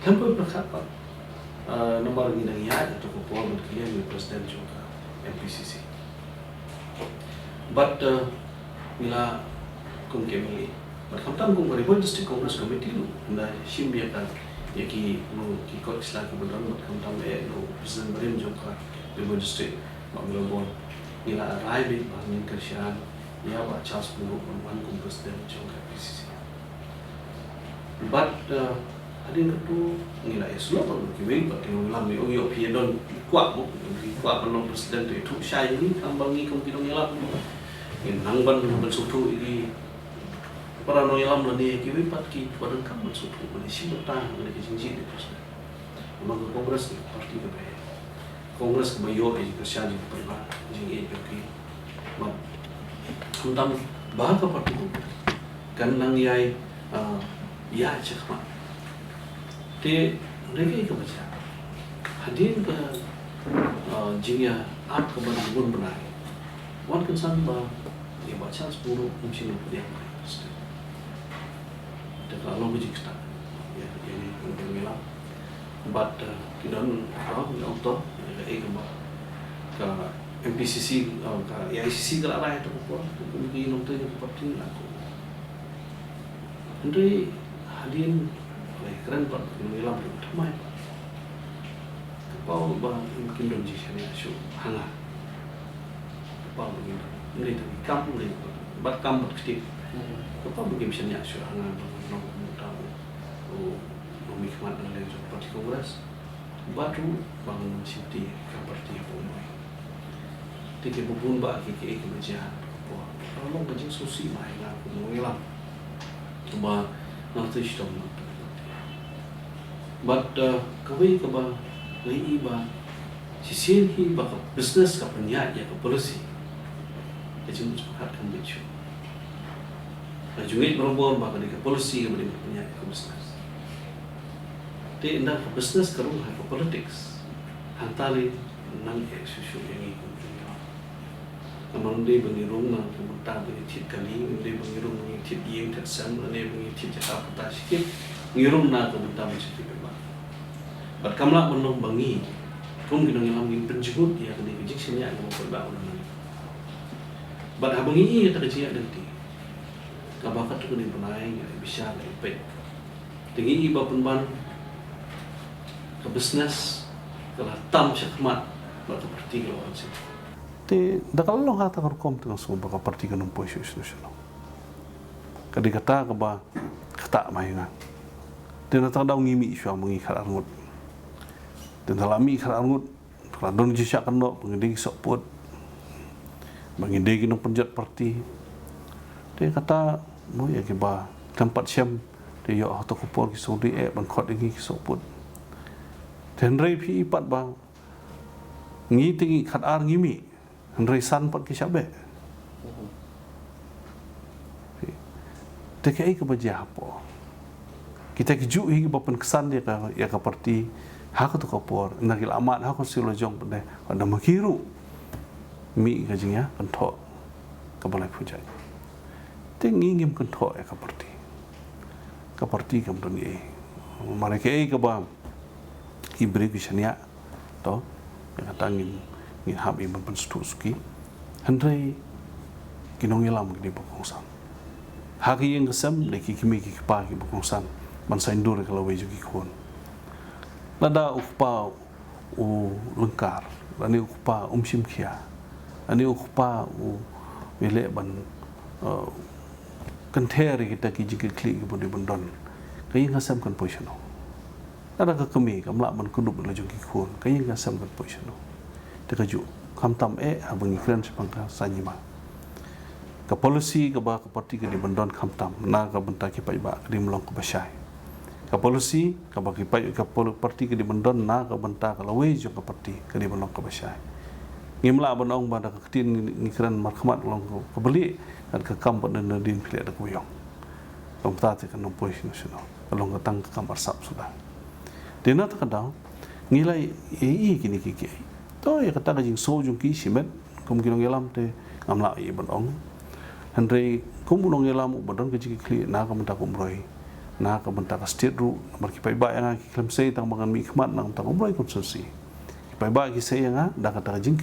tanpa berkata nomor ini yang ada tu kapal berkeliling di presiden juga MPCC but bila kung kemili berkamtam kung Ribon District Congress Committee lu na simbiya kan yaki no ki ko isla ki benar berkamtam no presiden berim juga Ribon District Bangalore nila arrive bangin kersian ya ba Charles Buru wan kung presiden juga PCC but adin ketu nila eslo pa ki wing pa kung lam yo yo piedon kuat mo kuat penon presiden tu itu syai ni kambangi kung kidong nila nangban bersutu ini para noyalam lani kiwi pat ki pada kam bersutu lani si betang lani kijinji di pos memang kongres ni parti ke bae kongres ke bayo e kerja di perba jingi e ki mat kuntam bah ke parti ko kan nang yai ya cekma te lagi ke baca hadir ke jingya ap ke bangun benar wan kensan ba dia baca 10 mungkin dia dekat long kita ya ini untuk milam but kita tahu untuk ke MPCC ke ICC ke arah itu apa mungkin untuk yang penting aku nanti hadirin keren pak milam ramai kepau bang mungkin dong jisnya show hangat kepau begitu ini dari kampung ini, bat kampung kecil. Apa mungkin bisa nyasur hangat nong tahu, mikmat dan lain seperti kongres, baru bangun city seperti apa mai. Tiga bubun bagi ke kebajikan, kalau bajing susi mai lah, mengilang. Coba nanti sistem nanti. But kawai kaba lagi ba, sisi ini baka business kapanya ya ke polisi. Jadi sepakat kan begitu. Jungit berubah bahkan di polisi kemudian punya ke bisnis. Di indah ke bisnis kerung ke politics. Hantali nang susu yang ini. Namun dia bengirung nang kemudian bengitit kali, dia bengirung bengitit yang tersam, dia bengitit cakap peta sikit, bengirung nang kemudian menjadi bebas. Berkamlah menung bengi, kum kita ngelam penjemput dia kena kejik sini yang mau berbangun. But habang ini terkecil nanti, kabakat tu kena penaik, bisa lebih. Tinggi iba penban ke bisnes, kalau tam syakmat, batu parti kalau macam. Te, dakal lo hata kerkom tu langsung baka parti kanum posisi nasional. Kadi kata kaba kata mainan. Te natang daw ngimi siya mengi karangut. Te dalami karangut, kalau don jisya kendo pengedi sopot. Mengindegi nang penjat parti. Dia kata, "Mo ya kiba tempat siam dia yo atau kupor ki suri bangkot ini ki soput." Dan rai pi ipat bang. Ngi tingi khat ar ngimi. Rai san pat ki sabe. Tekai ke baja apa? Kita kiju hi bapen kesan dia ka ya ka parti hak tu kupor nagil amat hak silo jong pada pada makiru. Mi gajinya kentok kebalai pujai. Tinggi ngim kentok ya kaparti kemudian ni. Mereka kebam ibri kisahnya, toh yang katangin ngin habi berpenstuski. Hendai kinong ilam gini bokongsan. Haki yang kesem leki kimi kipagi bokongsan. Bansa indur kalau wajib kikun. Lada ukpa lengkar, lani ukpa simkia. Ani ukpa milik ban kenteri kita kijik klik kemudian bendon kayi ngasam kan position ada ke kami kamla ban kudup lajung kikun kayi ngasam kan position tekaju kamtam abang ikran sepangka sanyima ke polisi ke ba ke parti ke di bendon kamtam na ke bentak ki pai ba ke di melong ke basai ke ka policy ka bagi pai ka parti ke di bendon na ka benta ka lawe jo ka parti ke di bendon ka basai ngimla banong banda ka tin ngikran markhamat long ka beli kan ka kam pa na din pile da kuyong pemta te kan poisi nasional kalong ka tang ka kamar sap sudah dena ta kadang ngilai kini kiki to ya kata ka jing so jung ki simet kum kinong yelam te ngamla banong Henry kumunong yelam badon ke jiki kli na ka menta kumroi na ka menta ka state ru marki pai ba yang ki klem sei tang mangan mi khmat nang tang kumroi konsensi pai ba ki sei yang da kata ka jing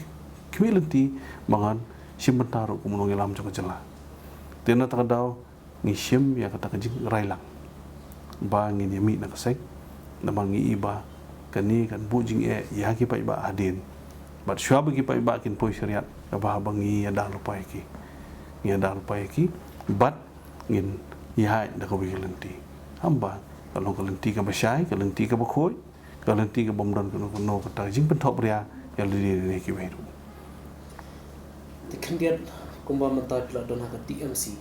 kwilanti mangan simentaro kumunong yelam jo jela tena ta daw ngi sim ya kata ka jing railang ba ngi ni mi na ka sek na mangi iba kani kan bu jing ya ki pai ba adin bat shwa ba ki pai ba kin poi syariat ka ba bangi ya da lupai ki ya da lupai ki bat ngin ya da ko bilanti hamba kalau kelenti ka basai kelenti ka bakhoi kelenti ka bomdon ko no ka ta jing penthop ria ya li ni ki weru kemudian kumba mentai pula dona ka TMC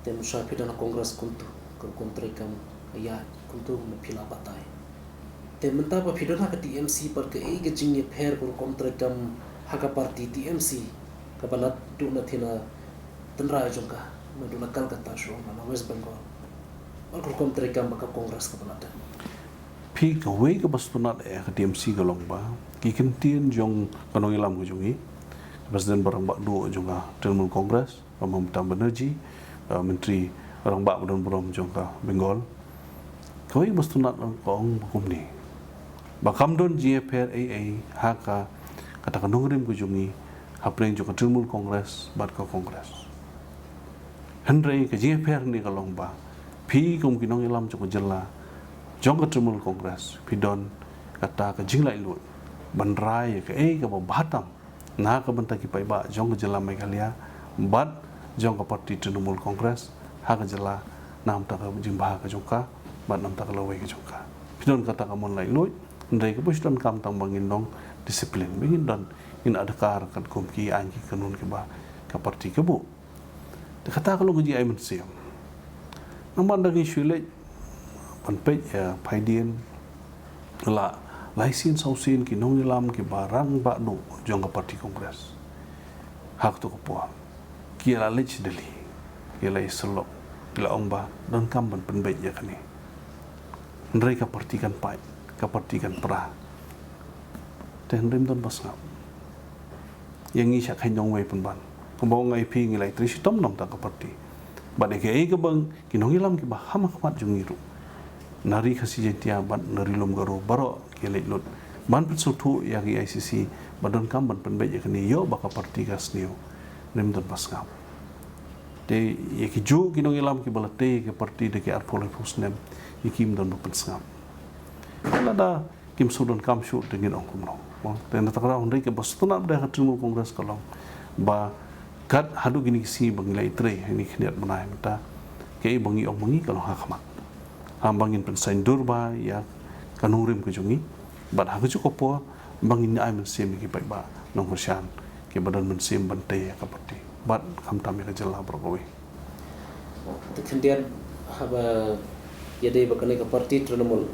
tem syafi dana kongres kuntu kontrekam ya kuntu mapila batai tem mentai pa pidona ka TMC par ke e gajing ye pher ko kontrekam haka parti TMC ka balat du na thina tenra jongka maduna Kolkata show na West Bengal al ko kontrekam ka kongres ka balat pi ka we ka bastunat ka TMC ka longba ki kentien jong kanong ilam ko jongi Presiden barang bak dua jongka Tribunal Kongres Pemerintahan Benerji Menteri orang bak dan berom jongka Bengal kau ini mesti nak kong hukum ni bakam don GFR AA haka katakan nongrim ku jungi hapring jongka Tribunal Kongres bat ka Kongres Henry ke GFR ni kalong ba pi kum kinong ilam jongka jela jongka Tribunal Kongres pi don kata ke jinglai lut bandrai ke ka bahatam na ka benta ki pai ba jong jela Meghalaya bat jong ka parti Tribunal Kongres ha ka jela nam ta ka jimba ka jongka bat nam ta ka lawe ka jongka pidon kata ka mon lai loi ndai ka puston kam tang bangin dong disiplin bingin don in adakar kan kum ki anji kanun ki ba ka parti ka bu de kata ka lo ji ai men siam namban dagi shule pan pe ya phaidien la laisin sausin ki nong ilam ki barang ba no jong parti kongres hak to ko ki la lech deli ki la islo la ongba don kam ban penbet ya kani ndrei ka parti kan pai ka parti kan pra ten rim don basngap yang ngi syak hain jong wei penban kumbaw ngai pi ngi lai tri sitom nom ta ka parti ba de ke ka bang ki nong ilam ki ba ham khmat jong iru nari khasi jentia ban nari lom garo baro kelek lut ban pensutu yang ICC badon kam ban penbet yakni yo baka parti kasnio nim don pasngap de yaki ju kinong ilam ki balate ke parti de ke arpol fusnem yikim don pasngap kala da kim sudon kam shu dengan ong kumno mo ten ta kara hundai ke bostuna da Tribunal Kongres kalong ba kat hadu gini si bangilai tre ini khniat banai mata ke bangi ong bangi kalong hakmat ambangin pensain durba ya kanurim ke jungi bat ha ke po bangin ai men sim ki pai ba nong hosyan ke badan men sim bante ka pati bat kam tam ka jela brokowi kemudian haba ya dei bakane ka parti Trinamool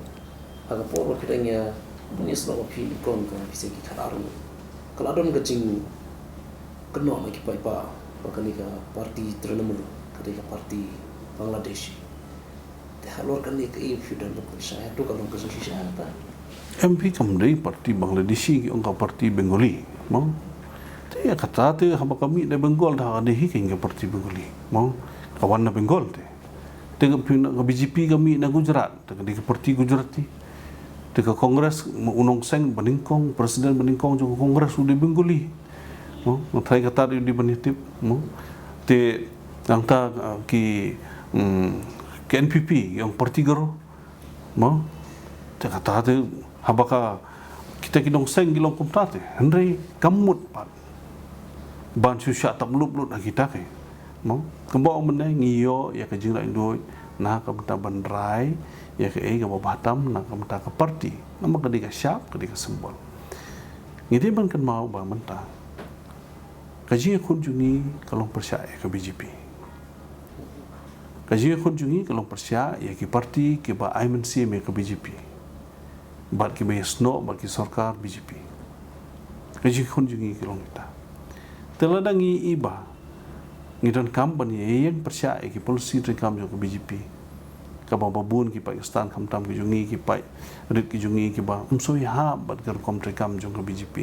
haga por wakidanya menis no pi kon ka bise ki kharu kaladon ka jing keno ma ki pai ba bakane ka parti Trinamool ka parti Bangladesh halor kan ni ke fudan ko saya tu kalau ke sosial ta MP kamdei parti Bangladeshi ki ongka parti Bengali mo te ya kata te haba kami de Bengal dah ada hi ke parti Bengali mo kawan na Bengal te ke BJP kami na Gujarat te ke parti Gujarati te ke Kongres unong seng beningkong presiden beningkong jo Kongres di Bengali mo thai kata di benitip mo te yang ta ki ke NPP yang parti garo mo te kata te habaka kita kidong seng gilong kumtate Henry kamut pat ban susya tak lut kita ke mo kembaw meneh ngiyo ya ke jingla indoi na ka benta bandrai ya ke ga batam na ka benta ka parti nama ka diga syap ka diga sembol ngidi ban kan mau ba menta kaji kunjungi kalong persyai ke BJP Kaji khun jungi kalau persya ya ki parti ki ba IMC me ke BJP. Bat ki me sno ba ki sarkar BJP. Kaji khun jungi kalau kita. Teladangi iba ngidon company yang persya ki polisi rekam jo ke BJP. Ka ba babun ki Pakistan kamtam ki jungi ki pai rit ki jungi ki ba umsoi ha bat kar kom rekam jo ke BJP.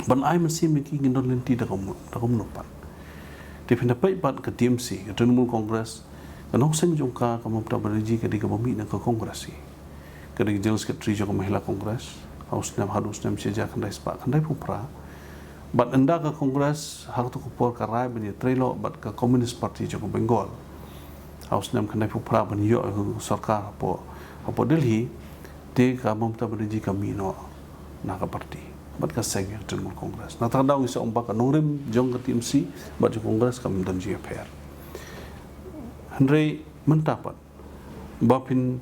Ban IMC me ki ngidon lenti da kom nopan. Dipindah bat ke TMC, ke Trinamool Congress, ke Nongseng Jongka, ke Mamta Banerjee, ke di Kebumi dan ke Kongresi. Ke di General Secretary Jongka Mahila Kongres, Haus Nam Hadus Nam Sejak Kandai Sepak, Kandai Pupra. Bat enda ke Kongres, hak tu kupor ke Rai bani Trelo, bat ke Communist Party Jongka Bengal. Haus Nam Kandai Pupra bani Yok Sarkar apa Delhi, di ke Mamta Banerjee kami no nak ke parti. Bat ka seng yang Trinamool Congress. Nah tanda isa umpak nurim jong ke TMC bat jong Congress kami dan GFR. Henry mentapat bapin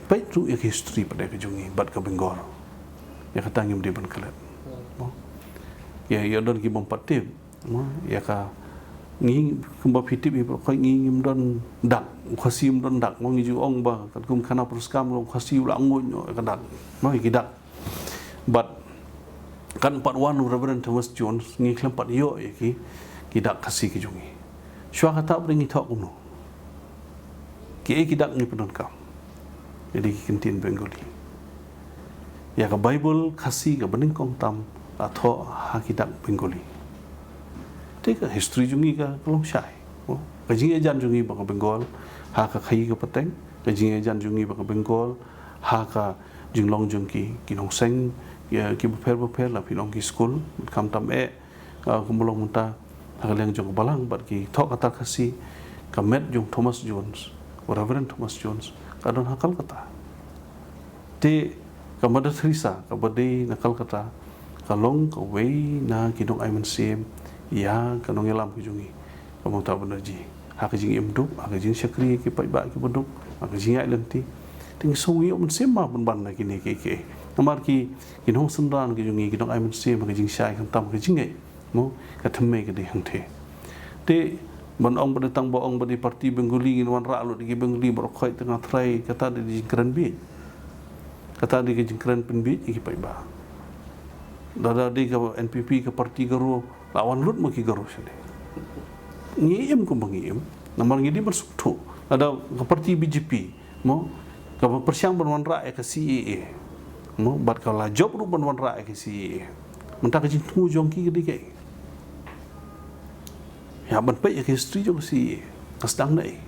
baik tu ya history pada kejungi bat ke Bengal. Ya kata ngim di Bangkalan. Ya don ki bompatif. Ya ka ngi kumba pitip ibu kau ngim don dak khasim don dak mau ngiju ong ba kat kum kana peruskam lo khasi ulang ngonyo ka dak. Mau ki dak. Bat kan 41 Reverend Thomas Jones ngi kelempat yo ki dak kasih ke jungi syua kata beringi tok kuno ki dak ngi penon kam jadi ki kentin Bengali ya ka Bible kasih ke bening kong tam atau hakidak Bengali tika history jungi ka kelong syai ka jing ejan jungi ba ka Bengal ha ka khai ka pateng ka jing ejan jungi ba ka Bengal ha ka jinglong jungki kinong seng ya ki beper la pinong ki school kam tam kumulong munta hagaliang jong balang bat ki thok kata kasi kamet jong Thomas Jones Reverend Thomas Jones kadon hakal kata te kamada Teresa kabade nakal kata kalong ka wei na kidong IMC ya kanong elam ki jungi Mamta Banerjee hak jing imdup hak jing syakri ki pai ba ki beduk hak jing ai lenti ting songi om sema ban na kini ke namar ki kinong sendran ki jungi kinong IMC ma ki jing syai kan tam ki jingai mo ka themme ki di hangthe te ban ong bade tang bo ong bade parti Bengali ngin wan ra lu di Bengali bro khoi tengah trai kata di jingkran bi kata di jingkran pen bi ki pai ba dada di ka NPP ka parti garu lawan lut ma ki garu sini ngiem ko bangiem namar ngidi ber sukto ada ka parti BJP mo ka persiang ban wan ra ka CAA mo bat kala job ru ban wan ra ke si mentah ke tu jong ki ke ya ban pe ke history jong si kasdang dai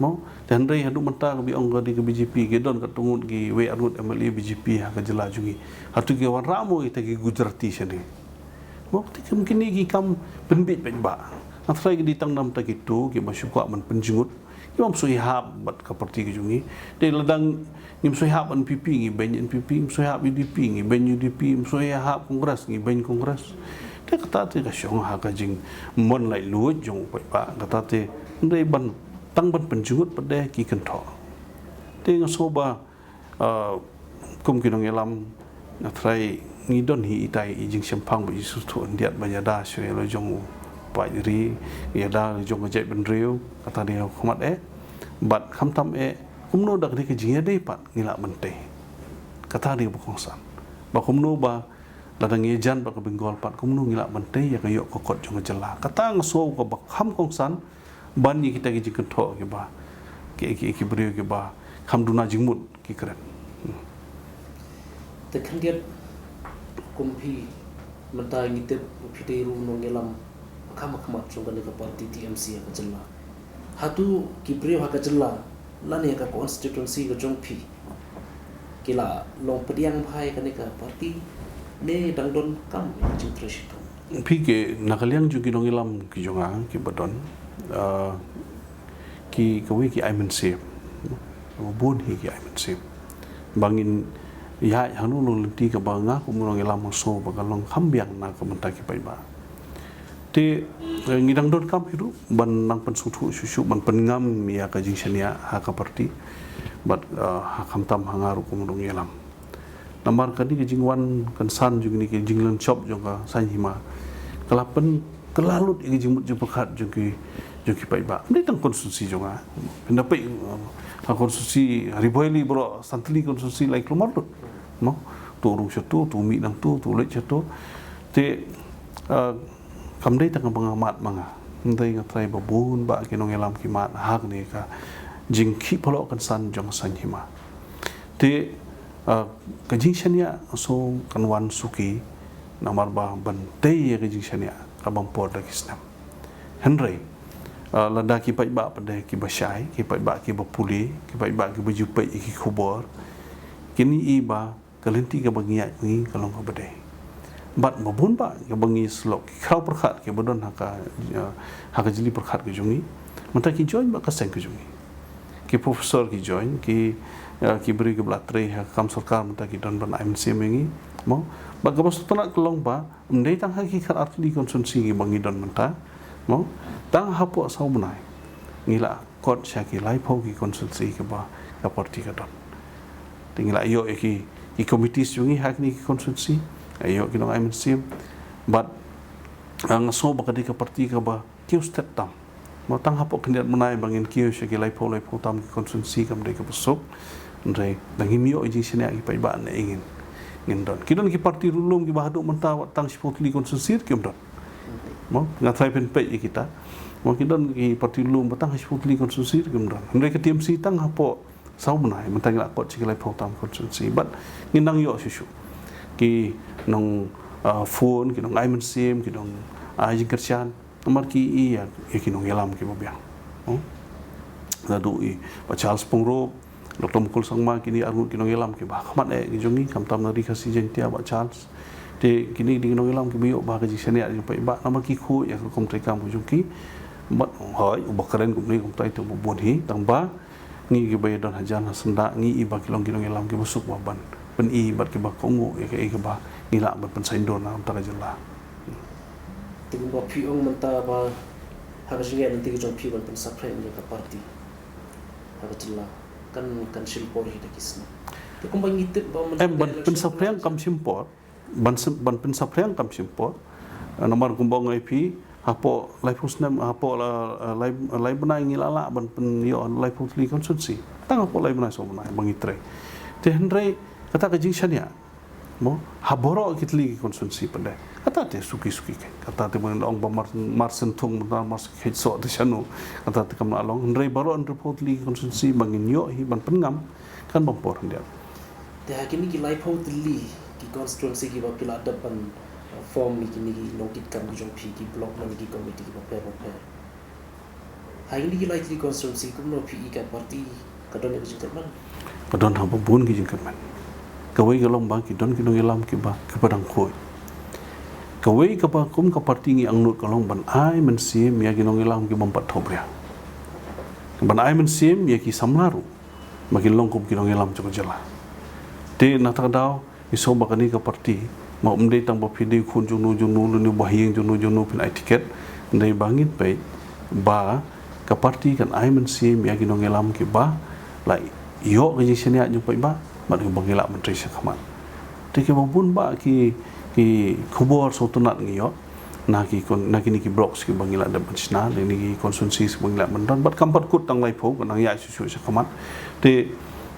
mo dan rei hadu mentah bi ong di ke BJP ke don ka tungut ki we arut MLA BJP ha ka jela jungi hatu ke wan ra mo ite ke Gujarati sene mo ti mungkin ni ki kam penbit pen ba atrai di tang nam ta kitu ki masyuka man penjungut Imam Suihab bat ka parti ke jungi de ladang ngim Suihab NPP ngi ben NPP ngim Suihab UDP ngi ben UDP ngim Suihab Kongres ngi ben Kongres de kata te ka syong ha ka jing mon lai lu jong pai pa kata te ndai ban tang ban penjungut pade ki kan tho te ngasoba kum ki nong elam na trai ngi don hi itai jing sempang bi su thu ndiat banyada syoi lo jong pai ri ya da jong jai ben riu kata dia khomat bat kham tam kumno dak ke jinga dei pat ngila mente kata dia bukongsan ba kumno ba ladang jan ba ke Bengal pat kumno ngila mente ya ke yok kokot jong jela kata ngaso ko ba kham kongsan ban ni kita ki jikentho ke ba ki brio ke ba kham duna jingmut ki keren te kan dia kumpi mentai ngite pidei ru nongelam kama chunga ka parti TMC ka jella hatu kibrio ha ka jella lani ka constituency ka jongpi kila long pediang bhai ka ka parti ne dangdon kam jing trashito pi ke nakaliang ju ki dongilam ki jonga ki badon ki kawi ki IMC bon hi ki IMC bangin ya hanu lo lenti ka banga ko mo ngelam so bagalong hambiang na ka mentaki pai ba te ngidang don kam hidu ban nang pen sutu susu ban pengam ya ka jing senia ha ka parti bat ha kam tam hangaru ko mudong yelam namar kadi ke jing wan kan san jung ni ke jing len shop jong ka san hima kalapen kelalut ke jing mut jepekat jung ki jo ki pai ba mdei tang konstitusi jonga pendapai konstitusi riboili bro santli konstitusi lai klomar no tu rung satu tu mi nang tu lek satu te kamdei tang pengamat manga ndai ngatrai babun ba kinong elam ki mat hak ni ka jingki polo kan san jong san hima te kajing shania so kanwan suki namar ba bantai ya kajing shania kabang por da kisnam henry lada ki pai ba pada ki basyai ki pai ba ki bapuli ki pai ba ki bajupai ki khubor kini iba kalenti ka bangiya ni kalong ka badai bat mabun ba ka bangi slok khau perkhat ki bodon haka jili perkhat ki jungi mata ki join ba ka seng ki jungi ki profesor ki join ki beri ke belatre kam sarkar mata ki don ban IMC mengi mo ba ka bos tana kelong ba mdei tang hakikat arti konsumsi ki bangi don mata mo tang hapo sau menai ngila kot syaki lai pau ki konsumsi ke ba ka parti ka don tingila ayo ki komiti jungi hak ni ki konsumsi ayo ki dong IMC but ang so ba ka di ka parti ka ba kiu step tam mo tang hapo kendiat menai bangin kiu syaki lai pau tam ki konsumsi kam dei ka besok ndai dangi mio ji sini ki pai ba na ingin ngindon kidon ki parti rulum ki bahadu menta tang sipotli konsumsi ki umdon mo ngatai pen pe kita mo kidon ki parti rulum batang sipotli konsumsi ki umdon ndai ka TMC tang hapo sau menai menta ngila kot ci lai tam konsumsi bat ngindang yo susu ki nong phone ki nong IMC ki nong ajing kerjaan nomor ki iya ki nong elam ki bobiang ladu i ba Charles Pongro Dr. Mukul Sangma kini argut kinong elam ki ba khamat ki jongi kam tam nari kasi jentia ba Charles te kini di kinong elam ki biyo ba ka jisene ari pa ba nomor ki khu ya kom trai kam ki jongi bat hoi ubakaren kum ni kum tai tu bubun hi tang ba ngi ki bay don hajan senda ngi iba kilong kinong elam ki busuk ba ban pen i bat ki ba kongo ya ki ba ngila ban pen saindon na ta jela tingin ba piong menta ba harus ngi nanti ki jong pi ban pen sapre ni ka parti harus jela kan simpor hida kisna te kung bangitip ba ban pen sapre kam simpor ban pen sapre kam simpor nomor kumbang IP hapo life husnam hapo lai benai ngilala ban pen yo life husli konsumsi tang hapo lai benai so benai bangitre te henry kata ka jingsania mo haboro kitli konsumsi pande kata te suki kata te mon ong ba marsen thung mas khitso te chanu kata te kam along henry baro on report li konsumsi bangin yo hi ban pengam kan bampor dia te hakini ki life husli ki constituency ki ba pila depan form ni kini nokit kam jong pi ki block na ki committee ki paper hai ni ki likely constituency kum no pi ka party kadon ki jingkat man kadon ha bun ki jingkat man kawai galong bang ki don ki no elam ki ba ki padang khoi kawai ka ba kum ka party ngi angnut kalong ban ai men sim ya ki no elam ki bam pat thobria ban ai men sim ya ki samlaru magi long kum ki no elam chok jela te na ta daw iso ba kani ka party ma umdei tang ba pidi khun junu lu ni bahing junu pin ai tiket ndai bangit pe ba ka party kan ai men sim ya ki no elam ki ba lai yo ki sini a jumpai ba mat ki bangila menteri sakhaman te ke babun ba ki khubor sotunat ngiyo na kini ki blocks ki bangila da bansna ni ki konsumsi bangila mendan bat kampat kut tang lai pho kan ya susu sakhaman te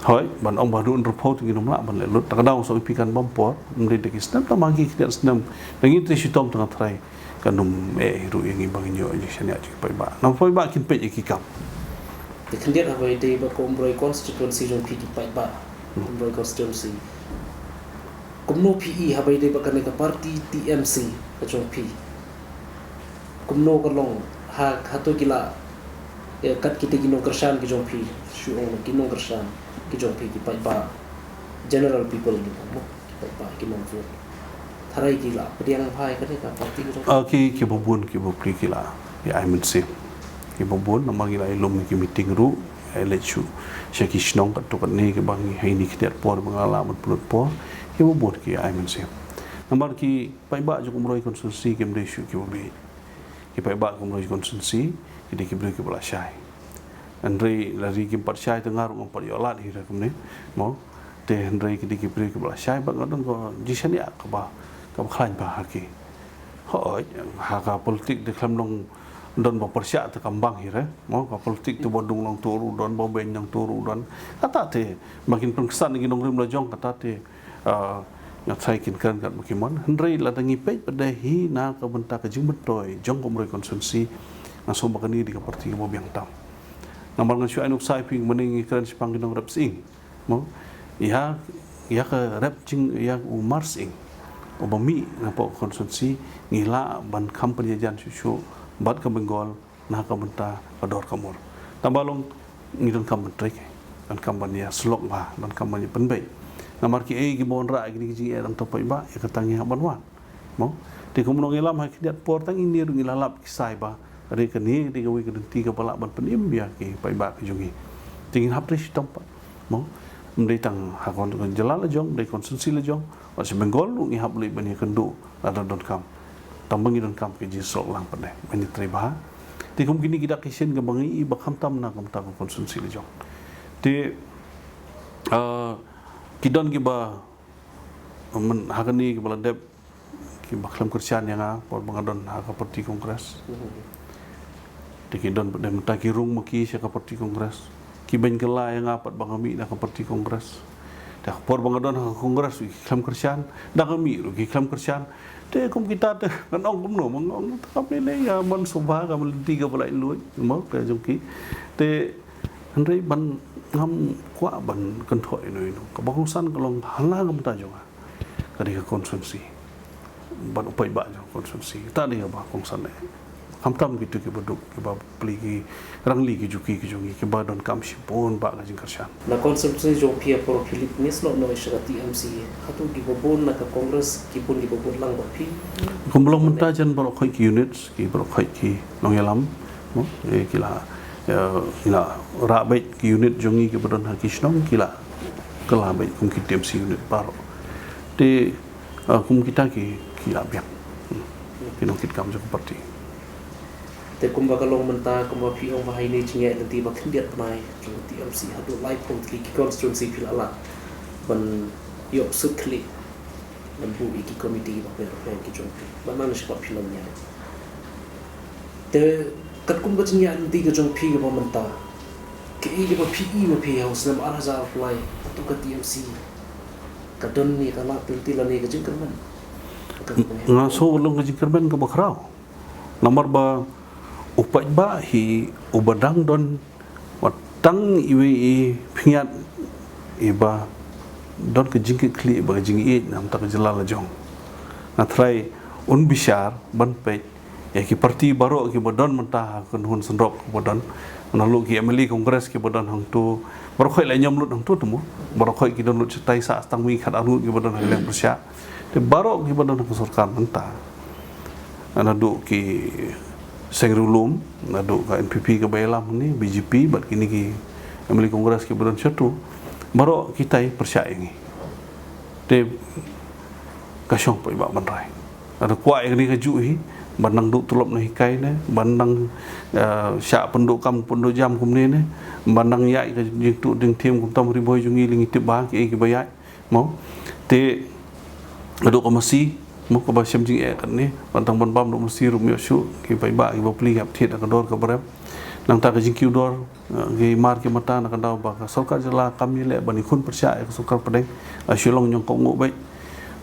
hoi ban ong baru report ki nomla ban lut takadang so ipikan bampor mri de kisnam ta magi ki snam ngi tri sitom tang trai kanum ru yang bangin yo ji sania ji pai ba nam pai ba kin pe ki kam te khendiat abai de ba kombroi constituency jong pi ki pai ba kombroi constituency kumno PE habai de ba kan ka party TMC ka jong pi kumno ka long ha hato kila kat kite ki no kershan ki jong pi shuong ki no kershan ki jong pi ki pai ba general people ni mo ki pai ba ki no vote tharai ki la pediang phai ka ka party ki babun ki bopri ki la ya I mean say ki babun nama ki la ilum ki meeting ru elechu shaki shnong ka to kan ni ki bang hai ni ki por bangala mat pulut por ki babun ki I mean say namar ki pai ba ju kumroi konstitusi ki mde shu ki bobi ki pai ba kumroi konstitusi ki de ki bre ki bala shai Andre lari ki pat shai tengar ngom pat yolat hi rakum ne mo te Andre ki de ki bre ki bala shai ba ngadon ko jisani ka ba khlan ba haki hoi ha ka politik de khlam long don ba persyak te kambang hire mo ka politik tu bodung long turu don ba ben yang turu don kata te makin pengkesan ngi nong rim lajong kata te ngat sai kin kan kat makimon hendrei la tangi pe pada hi na ka benta ka jing betoi jong ko mroi konsumsi ngaso bakani di ka parti mo biang tam namal ngan syu anuk sai ping mening kan sipang ginong rap sing mo ya ka rap jing ya umar sing obami ngapo konsumsi ngila ban company jan susu bat ka Bengal nah ka benta kador kamur tambalong ngidon kam trek dan kampanye slok ba dan kampanye penbai namar ki gi mon ra gi ji erang topai ba ya katangi habanwan mo ti kumunong ilam ha kidat por tang ini ru ngilalap kisai ba re kani ti gawi kedenti ka pala ban penim ya ki pai ba ki jungi tingin hapris tempat mo mendai tang hakon jelala jong dai konsumsi la jong wa se Bengal lu ngi hap li bani kendu ada don kam tambang idon kam ke ji sok lang pandai mani treba ti kum kini kita kisen ke bangi bakam tam na kam ta konsumsi le jong ti kidon ki ba men hakani ki baladep ki baklam kerjaan yang por bangadon ha ka parti kongres ti kidon de menta ki rung maki sa ka parti kongres ki ben kala yang apat bangami na ka parti kongres dah por bangadon ha kongres ki klam kerjaan da kami ru ki klam kerjaan te kum kita te kan ong kum no mong tak ni ya man subha ka melenti ka balai lui mo ka jong ki te andai ban ngam kwa ban kan thoi noi no ka bangsan ka long hala ngam ta jong ka di ka konsumsi ban upai ba jong konsumsi ta di ba kongsan ne ham tam gitu ki boduk ki ba pli ki rangli ki juki ki jongi ki ba don kam sipon ba ka jing kersan na konsumsi jong pia por Philip nis no no isra TMC hatu ki bobon na ka kongres ki pun ki bobon lang ba phi kumlong menta jan bro khoi ki units ki bro khoi ki long yalam no e kila ila rabet ki unit jongi ki bodon ha ki snong kila kala bai kum ki TMC unit paro te kum kita ki kila biak kinong kit kam jong parti te kumba kalong menta kumba phi ong bahai ni chinge nanti ba khindiat panai jong TMC hatu live pon ki constituency phil ala ban yok sukli ban bu iki committee ba per ki jong ban man shpa philam nya te kat kumba chinge nanti ka jong phi ba menta ke i ba phi i ba phi house nam arhaza apply hatu ka TMC ka don ni ka la tilti la ni ka jing kerman ngaso ulung ka jing kerman ka bakrao nomor ba upai ba hi ubadang don watang iwi pingat iba don ke jingki kli ba jingi nam ta jelala jong na trai un bishar ban pe ya ki parti baro ki bodon menta kun hun sendrok bodon na lu ki emeli kongres ki bodon hang tu baro khoi la nyam lut hang tu temu baro khoi ki don lut cetai sa tang wi khat anu ki bodon haleng persya te baro ki bodon ke sarkar menta ana du ki Sengrulum nado ka NPP ka bayalam ni BJP bat kini ki emeli kongres ki bodon satu baro kita persya ini te kasyong pa iba banrai ada kwa yang ni kaju hi bandang duk tulop na hikai ne bandang sya penduk kam penduk jam kum ni ne bandang yai ka jing tu ding tim kum tam riboy jungi lingi tiba ki bayai mau te adu ka masih mo ka ba syam jing e kan ni pantang ban bam do mesti rum yosu ki bai ba ki ba pli hap thiet ka dor ka barem nang ta ka jing ki dor ki mar ki mata na ka daw ba ka sarkar jala kami le bani khun persya ka sarkar padeng shulong nyong ko ngo bai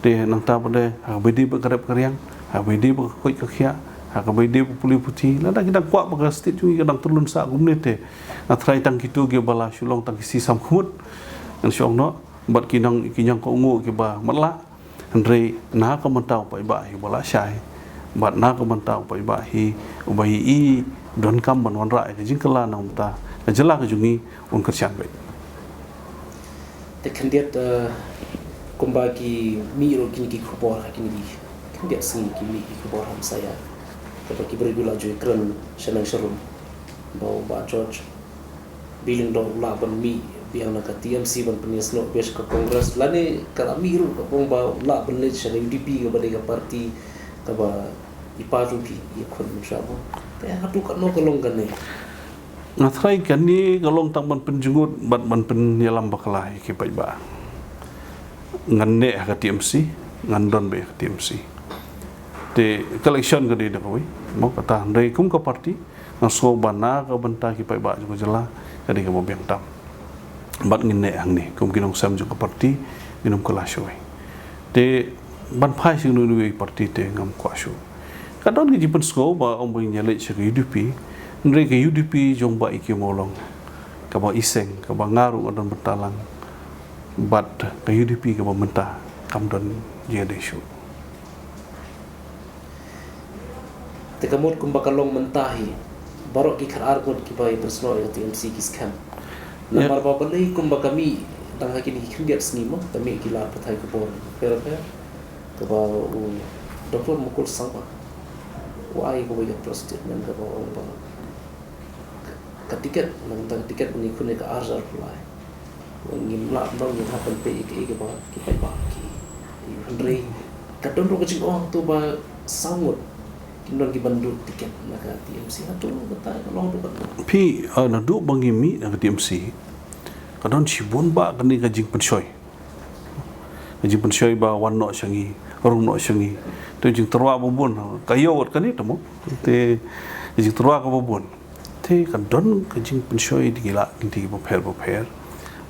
te nang ta pade ha bai di ba karep karyang ha bai di ba khoi ka khia ha ka bai di ba puli puti la da kita kwa ba ka stit ju ki dang tulun sa gum ne te na trai tang ki tu ge bala shulong tang ki si sam khut an shong no bat ki nang ki nyang ko ngo ki ba matla Andrei na ka mentau pai ba hi bola syai bat na ka mentau pai ba hi ubai i don kam ban wan rai jing kala na umta jela ka jungi un kersian bai te khandiat kumba ki mi ro kini ki khobor ha kini khandiat sing ki mi ki khobor ham saya ta ki berbila jo kran shanang sharum bau ba George biling dong la ban mi biang na ka TMC ban penis no bes ka kongres lane ka amiru ka bong ba la ban le chana UDP ka ba ka parti ka ba ipa ju pi i khon sha bo te hatu ka no kolong kan ne na trai kan ni kalong tang ban penjungut ban pen yalam baklai ki pai ba ngan ne ka TMC ngan don be ka TMC te election ke di dekoi mo kata ndai kum ka parti ngaso bana ka benta ki pai ba jo jela kadi ka mo biang tam bat ngine ang ni kum kinong sam jo ka parti minum kala shoi te ban phai sing nu parti te ngam kwa shu kadon ki jipen sko ba ong bing nyale che UDP ndai ke UDP jong ba iki molong ka ba iseng ka ba ngaru adon betalang bat ke UDP ka ba menta kam don je de shu Tekamut kumbakalong mentahi barok ki kharar kun ki bai personal ya TMC ki scam nambar ba balai kumbakami dang hakini ki kriat snimo tami ki la pathai ko por pero to ba doktor mukul sangba wai ko bai prostate nan ka ba ka tiket nang tang tiket ni kun ka arjar pulai ngin la ndong ni happen pe ki ba ki pai ba ki andre kadon ro kecing oh tu ba sangut kinon ki bandu tiket naka TMC atu kata long tu kata pi na du bangi mi naka TMC kadon chibun ba kani ka jing pensoi ba wan no sangi rung no sangi tu jing terwa bubun kayo wat kani tamo te jing terwa ka bubun te kadon ka jing pensoi digila inti bo pher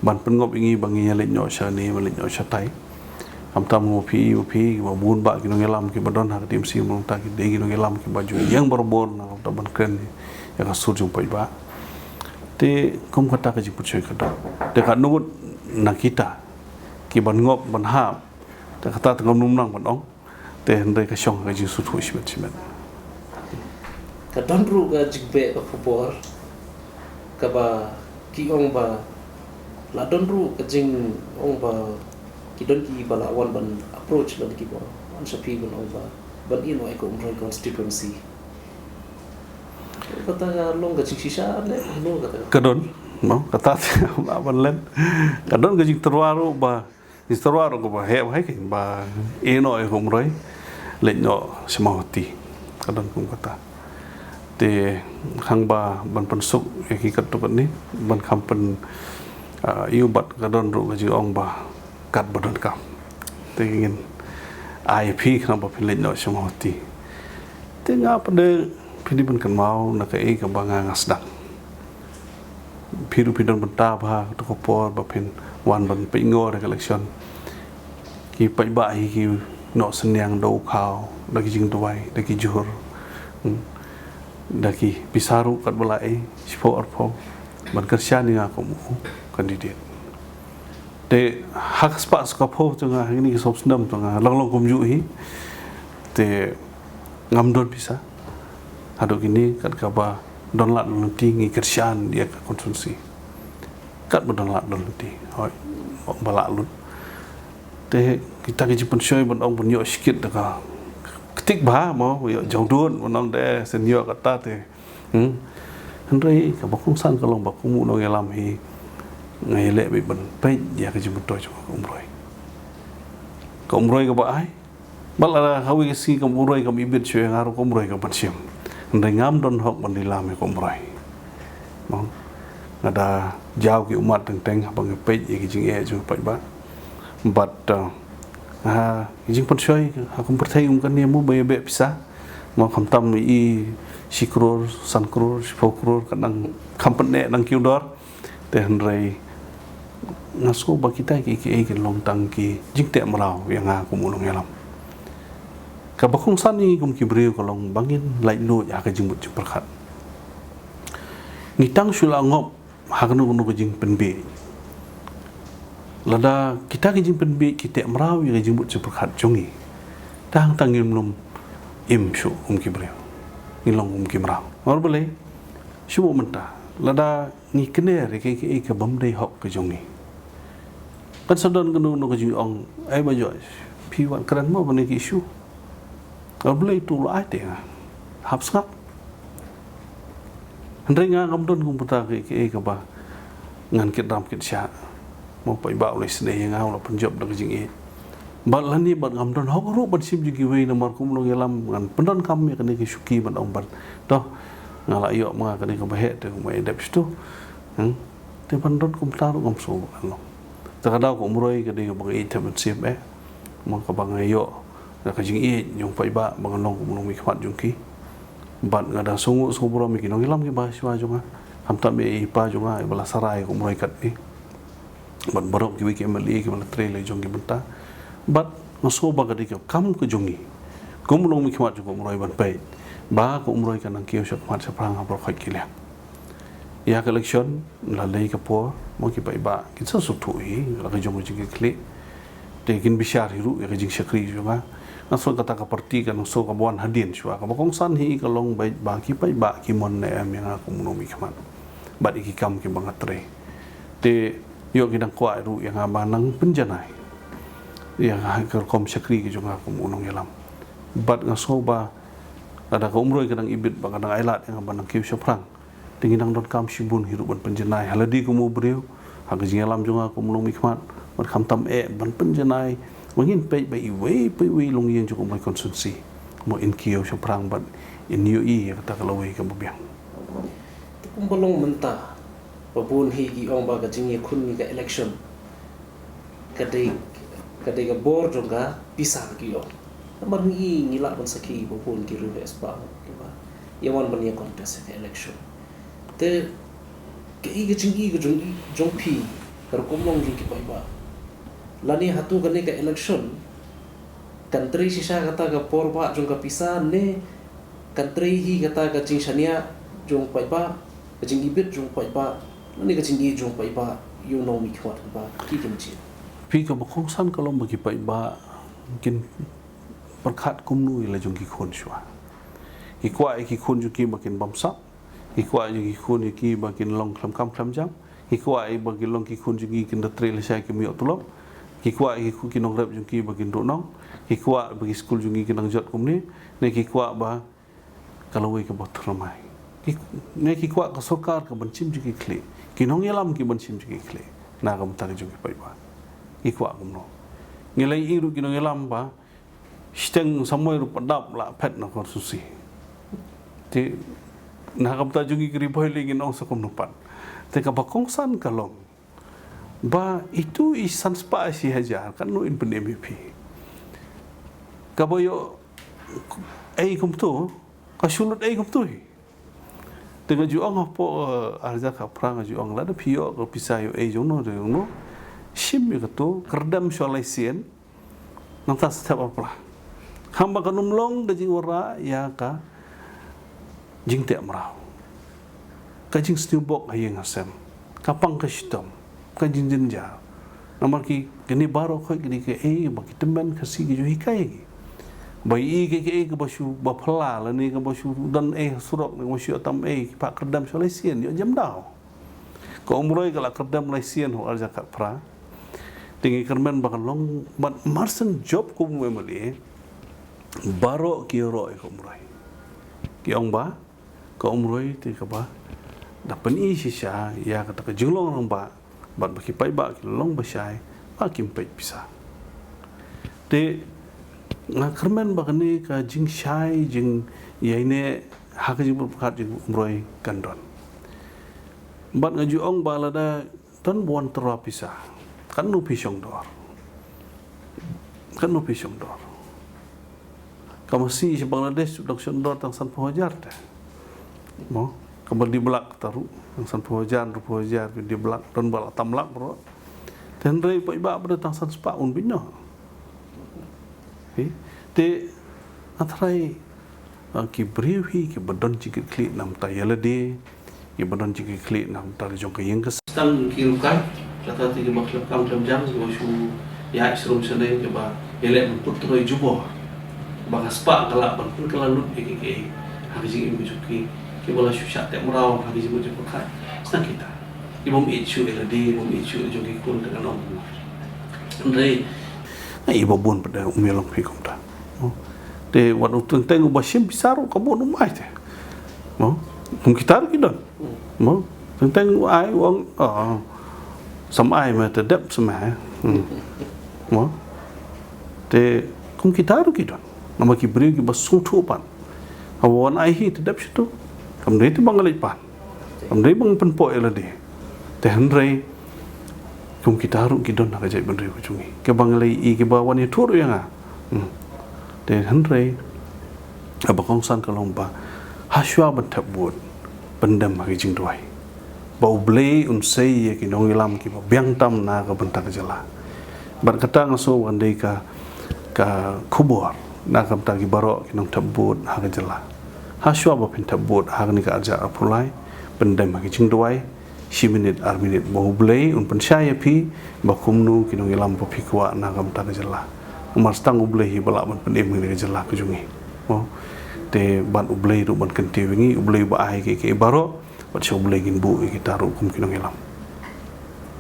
ban pengop ingi bangi le nyo sa ni le nyo sa tai am tam mo pi ba bun ba ki no ngelam ki badon ha TMC mo ta ki de ki no ngelam ki baju yang berbon na ta ban kren ya ka sur jung pai ba te kum kata ka ji puchoi ka te ka nu na kita ki ban ngop ban ha te kata ngom num nang ban ong te ndai ka shong ka ji su thu shmet ka don ru ga jigbe ka fupor ka ba ki ong ba la don ru ka jing ong ba kidon ki bala wan ban approach ban ki ba an sapi ban ong ban in wa ko umroi constituency kata long ga shisha le no kata kadon no kata ban len kadon ga jing terwaru ba terwaru ko ba he ba eno e umroi le no semauti kadon kum kata te hang ba ban pensuk e ki kat to ni ban kampen iu bat kadon ru ga jing ong ba kat badan kam te ingin IP kenapa pilih no semauti te ngapa de pilih ban kan mau na ka e ka banga ngasdak piru pidon benta ba to ko por ba pin wan ban pe ngor election ki pai ba ki no senyang do khao da ki jing tuai da ki juhur da ki pisaru kat balai sipo arpo ban kerja ni aku mu kandidat te hak spa ska pho changa ini ki sob snam changa langlong kumju hi te ngamdon bisa hado kini kat ka ba don lat lunti ngi kersian dia ka konsumsi kat don lat lunti hoi bala lut te kita ki pensoi ban ong bunyo sikit da ketik ba mo yo jong dun monong de senior kata te handrei ka bakung san ka long bakumu no ngelam hi ngai le bi ban pe ya ka jimu to ko umroi ka ba ai bala hawi si ka umroi ka bibit chue ngaru ko umroi ka pansim ndai ngam don hok ban dilam ko umroi mo ngada jauh ki umat teng bang pe ya ki jing e ju pa ba but jing pensoi ha kum perthai kan ni mu be bisa mo kham tam i sikror sankror sipokror kadang kampen ne nang kiudor te handrei ngasko ba kita ki long tang ki jingte marau yang aku mulung yalam ka bakung sani kum ki breu kolong bangin lai no ya ka jingbut perkhat ni tang sula ngop haknu nu jing penbe lada kita ki jing penbe kita marau ya jingbut perkhat jongi tang tangim lum im shu ki breu ni long ki marau or boleh shu menta lada ni kene re ke ka bamdei hok ka jongi kan sadon kanu no kaji ong ai ba jo pi wan kran mo bani ki issue ar blai tu la te hap skap handai nga ngam don kum puta ke ka ba ngan kit ram kit sha mo pai ba le sne nga la punjab da jing e ba lani ba ngam don hok ru ban sim ji we na mar kum no ngelam ngan pendon kam ya kan ki suki ban ong ban to ngala yo ma kan ka ba he te mo e dep stu te pendon kum taru ngam so kan takadaw ko umroy kadi ko bang item sip mo ka bang yo kajing yung pa iba mga long kumulong mikmat yung ki bat ngada sungu sobro mi kinong ilam ki bahasa junga hamta me ipa junga ibala sarai kumulong kat bat barok ki wiki mali ki mala trailer jong ki benta bat ngasoba ka dikap kam ke jongi kumulong mikmat junga kumulong ban pai ba kumulong kan ang kiyo mat sa prang abro khai kilang ya collection la lei ka po mo ki pa iba kin sa sutu la ka jong ki kli te kin bishar hiru ya ka jing shakri junga naso kata ka parti kan so ka buan hadin shwa ka bakong san hi ka long bai ba ki pai ba ki mon ne am yang aku monomi kaman ba iki kam ki bangat tre te yo ki dang kwa ru yang aba nang penjanai yang ka kom sakri ki jong aku monong yalam bat ngaso ba ada ka umroi kadang ibit ba kadang ailat yang aba nang kiu syafrang tingin nang don kam shibun hiru ban penjanai haladi ku mo breu ha ka jing yalam jong aku monomi kaman ban kham tam ban penjanai mungkin bai iwe long yang cukup mai konsumsi mo in kio sa prang bat in yu i kata kalau ka babiang kum balong menta babun hi gi ong ba ka jingi khun ni ka election kadai ka bor jonga pisa ki ong namar ni ngila ban saki babun ki ru espa ba yawan ban ya contest ka election te ke i ga jingi ga jong pi kar kum long gi ki bai ba lani hatu kane ka election country sisa kata ka porba jong ka pisa ne country hi kata ka jingshania jong pai ba ka jing ibit jong pai ba lani ka jing jong pai ba you know me kwat ba ki kimchi pi ka bakong san kalau bagi pai ba kin perkhat kumnu ila jong ki khon shwa ki kwa ki khon ju ki bakin bamsa ki kwa ju ki khon ki bakin long khlam jam ki kwa bakin long ki khon ju ki kin da trail sai ki mi otulok ki kwa ki nong rep jung ki bagin ro nong ki kwa bagi school jung ki nang jot kumni ne ki kwa ba kalau we ka bot ramai ki ne ki kwa ka sarkar ka banchim ju ki khle ki nong yalam ki banchim ju ki khle na ka mta jung ki pai ba ki kwa kumno ngelai iru ki nong yalam ba steng samoi ru padap la phet na ko susi ti na ka mta jung ki ri boi ling nong sa kum no pat te ka bakong san kalong ba itu isan spa si hajar kan no in pandemic kaboyo ai kum tu ka sulut ai kum tu dengan juang apa arja ka prang juang la da pio ko pisayo ai jono de no sim mi to kerdam solaisien nang ta step apa hamba kanum long da jing wara ya ka jing te amrau ka jing stubok ayeng asem kapang ka sitom ka jinjin ja namar ki gini baro kho gini ke baki teman kasi ki jo hikai bai ke basu bapla la ni ka basu dan surok ni basu tam pak kerdam solesian yo jam dau ko umroi kala kerdam lesian ho arja ka pra tingi kermen bakal long but marsen job ko memali baro ki ro ko umroi ki ong ba ko umroi ti ka ba dapan sisa ya kata ka julong rong ba bat baki pai ba ki long basai ba kim pai pisa te nga kermen ba kani ka jing shai jing yaine ha ka jing berkat jing umroi kandon bat nga juong ba lada tan buan terwa pisa kan nu pisong dor kamasi si Bangladesh dak sondor tang san pohajar ta mo kabar di belak taru yang san pohajar di belak don bala tamlak bro dan rei pa iba pada tang san spa un bino te atrai ki brewi ki badon cikit klik nam tayalade ki badon cikit klik nam tar jong ka yang kesang kirukan kata ti maklum kam jam go shu ya isrum sene ke ba ele putro jubo ba spa kala ban pun kala lut ke haji im juki ki bola shu shat te mrau haji jibo jibo kha sang kita ibom ichu elade ibom ichu jogi kun dengan om ndai ai babun pada umelong pi kom ta te wanu tenteng basim bisaru kamu numai te mo kum kitar kidon mo tenteng ai wong samai ma te dep sama mo te kum kitar kidon nama ki beri ki basung thupan awan ai hi te dep situ kam dei te bangalai pan kam dei bang penpo elade te hendrei kum kitaru kidon na kajai bendri kucungi ke bangalai i ke bawan ni tur yang te hanre abakong san kalong ba haswa ban tabut pendam hagi jing duai ba ublei unsei ye ki nong ilam ki ba biang tam na ka banta ka jala bar kata ngaso andai ka kubor na ka banta ki baro ki nong tabut hagi jala haswa ba pin tabut hagi ni ka aja apulai pendam hagi jing duai 10 minit ar minit ba ublei un pensaya pi ba kumnu ki nong ilam pa pi kwa na ka banta ka jala umar stang ublei hi bala ban pendem ni ka jala ka jungi te ban ublei ru ban kenti wingi ublei ba ai ke baro bat sho ublei gin bu kita ru kum kinong ilam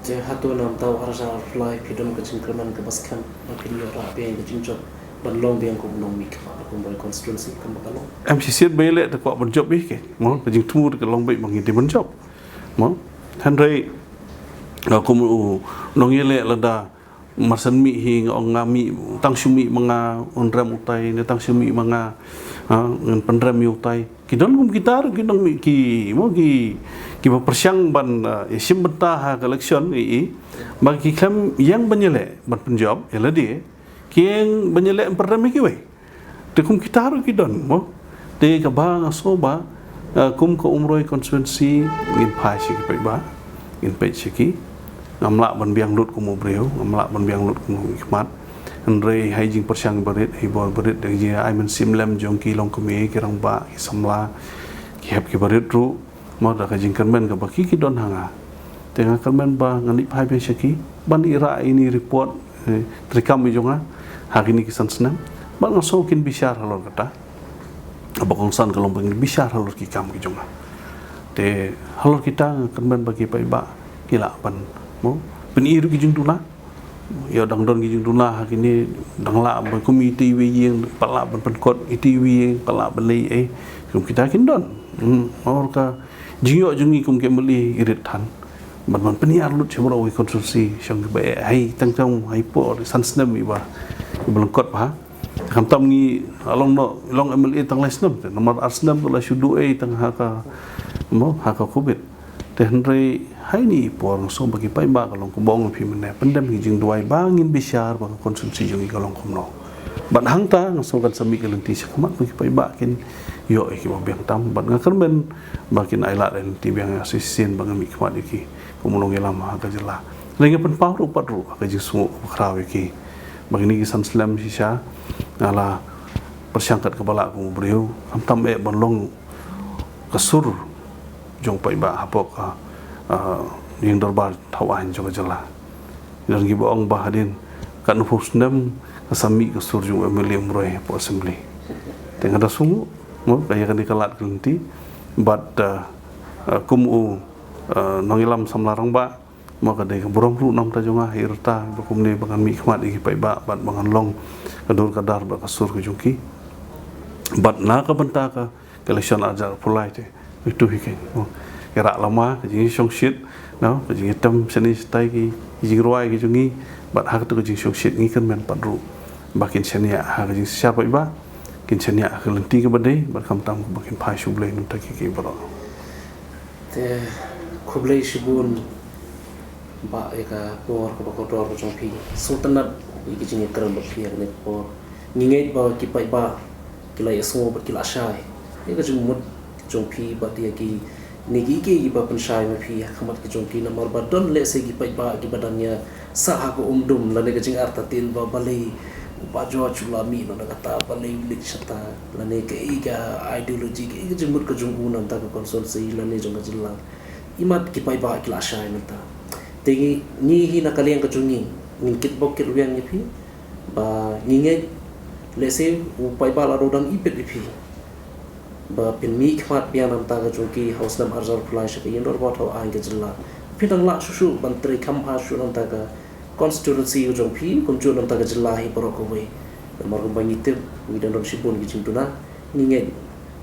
je hatu nam tau arja fly pidon ke cingkraman ke baskan makin yo ra be ke cingjob ban long biang ko nong mik ma ko boy constituency kam bakalo em si siet bele te ko ban job bi ke mo ke jing tu ke long bai mangi te ban job mo han rei ko mu nong yele lada marsan mi hi ong ngami tang sumi mga onram utai ne tang sumi mga ngan pandram utai kidon kum gitar kidong mi ki mo ki ba persyang ban isim benta ha election i bagi kam yang banyele ban penjob ela dia kieng banyele pandram ki we te kum gitar kidon mo te ka ba so ba kum ko umroi constituency ngin phai si ki ba ngin pe ki ngamla ban biang lut kumu breu ngamla ban biang lut kumu hikmat andre hai jing persyang berit hibor berit de je ai men simlem jong ki long kumi ki rang ba ki samla ki hep ki berit ru mo da ka jing kermen ka baki ki don hanga tengah kermen ba ngani phai be syaki ban ira ini report trikam mi jonga hari ni kisan senam ba ngaso kin bisyar halor kata abakong san kalong peng bisyar halor ki kam ki jonga te halor kita kermen bagi pai ba kila ban mo peniru ki jing tula ya dang don ki jing tula hakini dang la ban komiti wi yeng pala ban penkot itwi pala belai kum kita kin don or ka jing yo jing kum ke meli irit tan ban peniar lut chebro wi konstruksi syang ba ai tang tong ai po san snem wi ba belengkot ba kam tam ngi along no long mli tang lesnem nomor arsnem la shudu tang ha ka mo ha ka kubit te henry hai ni por so bagi pai ba kalong ko bong phi mane pendam hi jing duai bangin bisyar ba konsumsi jong kalong komno ban hang ta so kan sami kalong ti sakmat bagi pai ba kin yo ki ba biang tam ban ngakan ben bakin aila den ti biang asisin bang mi khmat iki kumulong elam ha ka jela lengi pen pau ru pat ru ka ji sungu kraw iki bagini ki sanslam sisa ala persyangkat kepala ku breu am tam ban long kasur jong pai ba hapok yang dorbar tawan jong jela dan gibo ong bahadin kan husnam kasami ke surjung emeli umroy po assembly tengah da sungu mo kaya kan dikalat kelenti bat kumu nongilam samlarang ba mo kadai burom ru nam ta jonga hirta bakum ne bangan mi khmat iki pai ba bat bangan long kadur kadar ba kasur ke jungki bat na ka benta ka election ajar pulai te itu hiken kira lama jadi song shit no jadi hitam seni stai ki jadi ruai ki jungi bat hak tu jadi song shit ni kan men padru bakin senia hak jadi siapa iba kin senia ke lenti ke badai bat kam tam bakin pai shublai nu ta ki baro te khublai shibun ba eka por ko ko dor ko jongpi sultanat ki jingi keram ba phi ne por ngingai ba ki pai ba kila yaso ba kila shai eka jumut jongpi ba dia ki nigi ki ba penshai ma phi khamat ki jongki namar ba don le se ki pai ba ki badannya sa ko umdum la ne jing arta tin ba balai ba jo chula mi no na kata balai lik shata la ne ke iga ideology ki jumut ko jungu nam ta ko konsol se la ne jong jilla imat ki pai ba ki la shai na ta tegi ni hi na kaliang ka jungi ngikit bok ki ruyan ni phi ba nginge le se u pai ba la rodang ipet phi ba pin mi khmat pian nam ta ga jungki house nam arzar phlai sha yin dor ba thaw ang ke jilla phitang la shu ban tri kham ha shu nam ta ga constituency jong phi kum chu nam ta ga jilla hi por ko we mar ko bangi te wi dan ron shibun gi chintuna ninge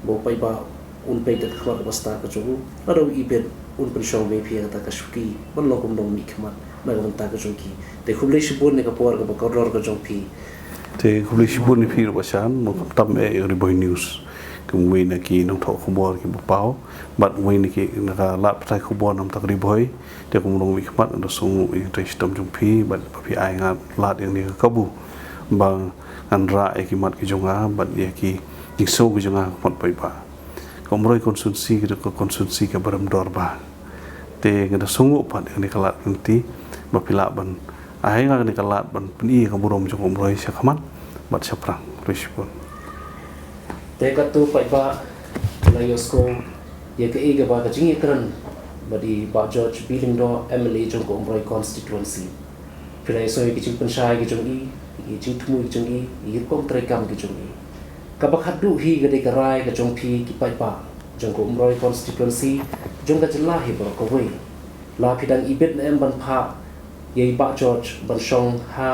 bo pai ba un pe te khmat ba sta ka chu aro ibet un pen show me phi ta ka shuki ban lo kum dong mi khmat na ga ta ka jungki te khuble shibun ne ka por ka ba ka dor ka jong phi te khuble shibun ni phi ba shan mo tam e riboy news kumui na ki nong thok khubor ki bapau bat mui ni ki na la prai khubor nam tak riboy te kum long wi khmat ndo sung i te stam jung phi bat phi ai nga lat yang ni ka bu bang anra ekimat ki jonga bat ya ki ingso ki jonga mat pai ba komroi konsumsi ki ko konsumsi ka baram dor ba te ngada sungu pat ni kalat nanti bapila ban ai nga ni kalat ban pni ka burom jong komroi sakamat bat saprang respon te ka tu pai ba layos ko ya ke ega ba ka jingi kran badi ba George Bilingdo MLA jong ko umroi constituency pilai so ki jing pensai ki jong i jing tumu ki jong i kom trekam ki jong i ka ba khadu hi ga de karai ka jong phi ki pai ba jong ko umroi constituency jong ka jela hi ba ko wei la phidang ibet na em ban pha ye ba George ban song ha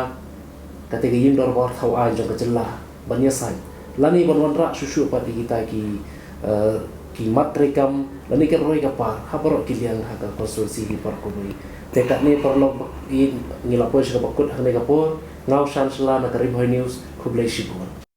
ka te gi yim dor war thau a jong ka jela ban ya sai lani ban wan ra susu pa di kita ki mat rekam lani ke roi ka par ha par ki liang ha ka konsulsi di par ko ni te kat ni par lok i ngila po sa bakut ha ne ka po ngau san sala na karib news khublai sibun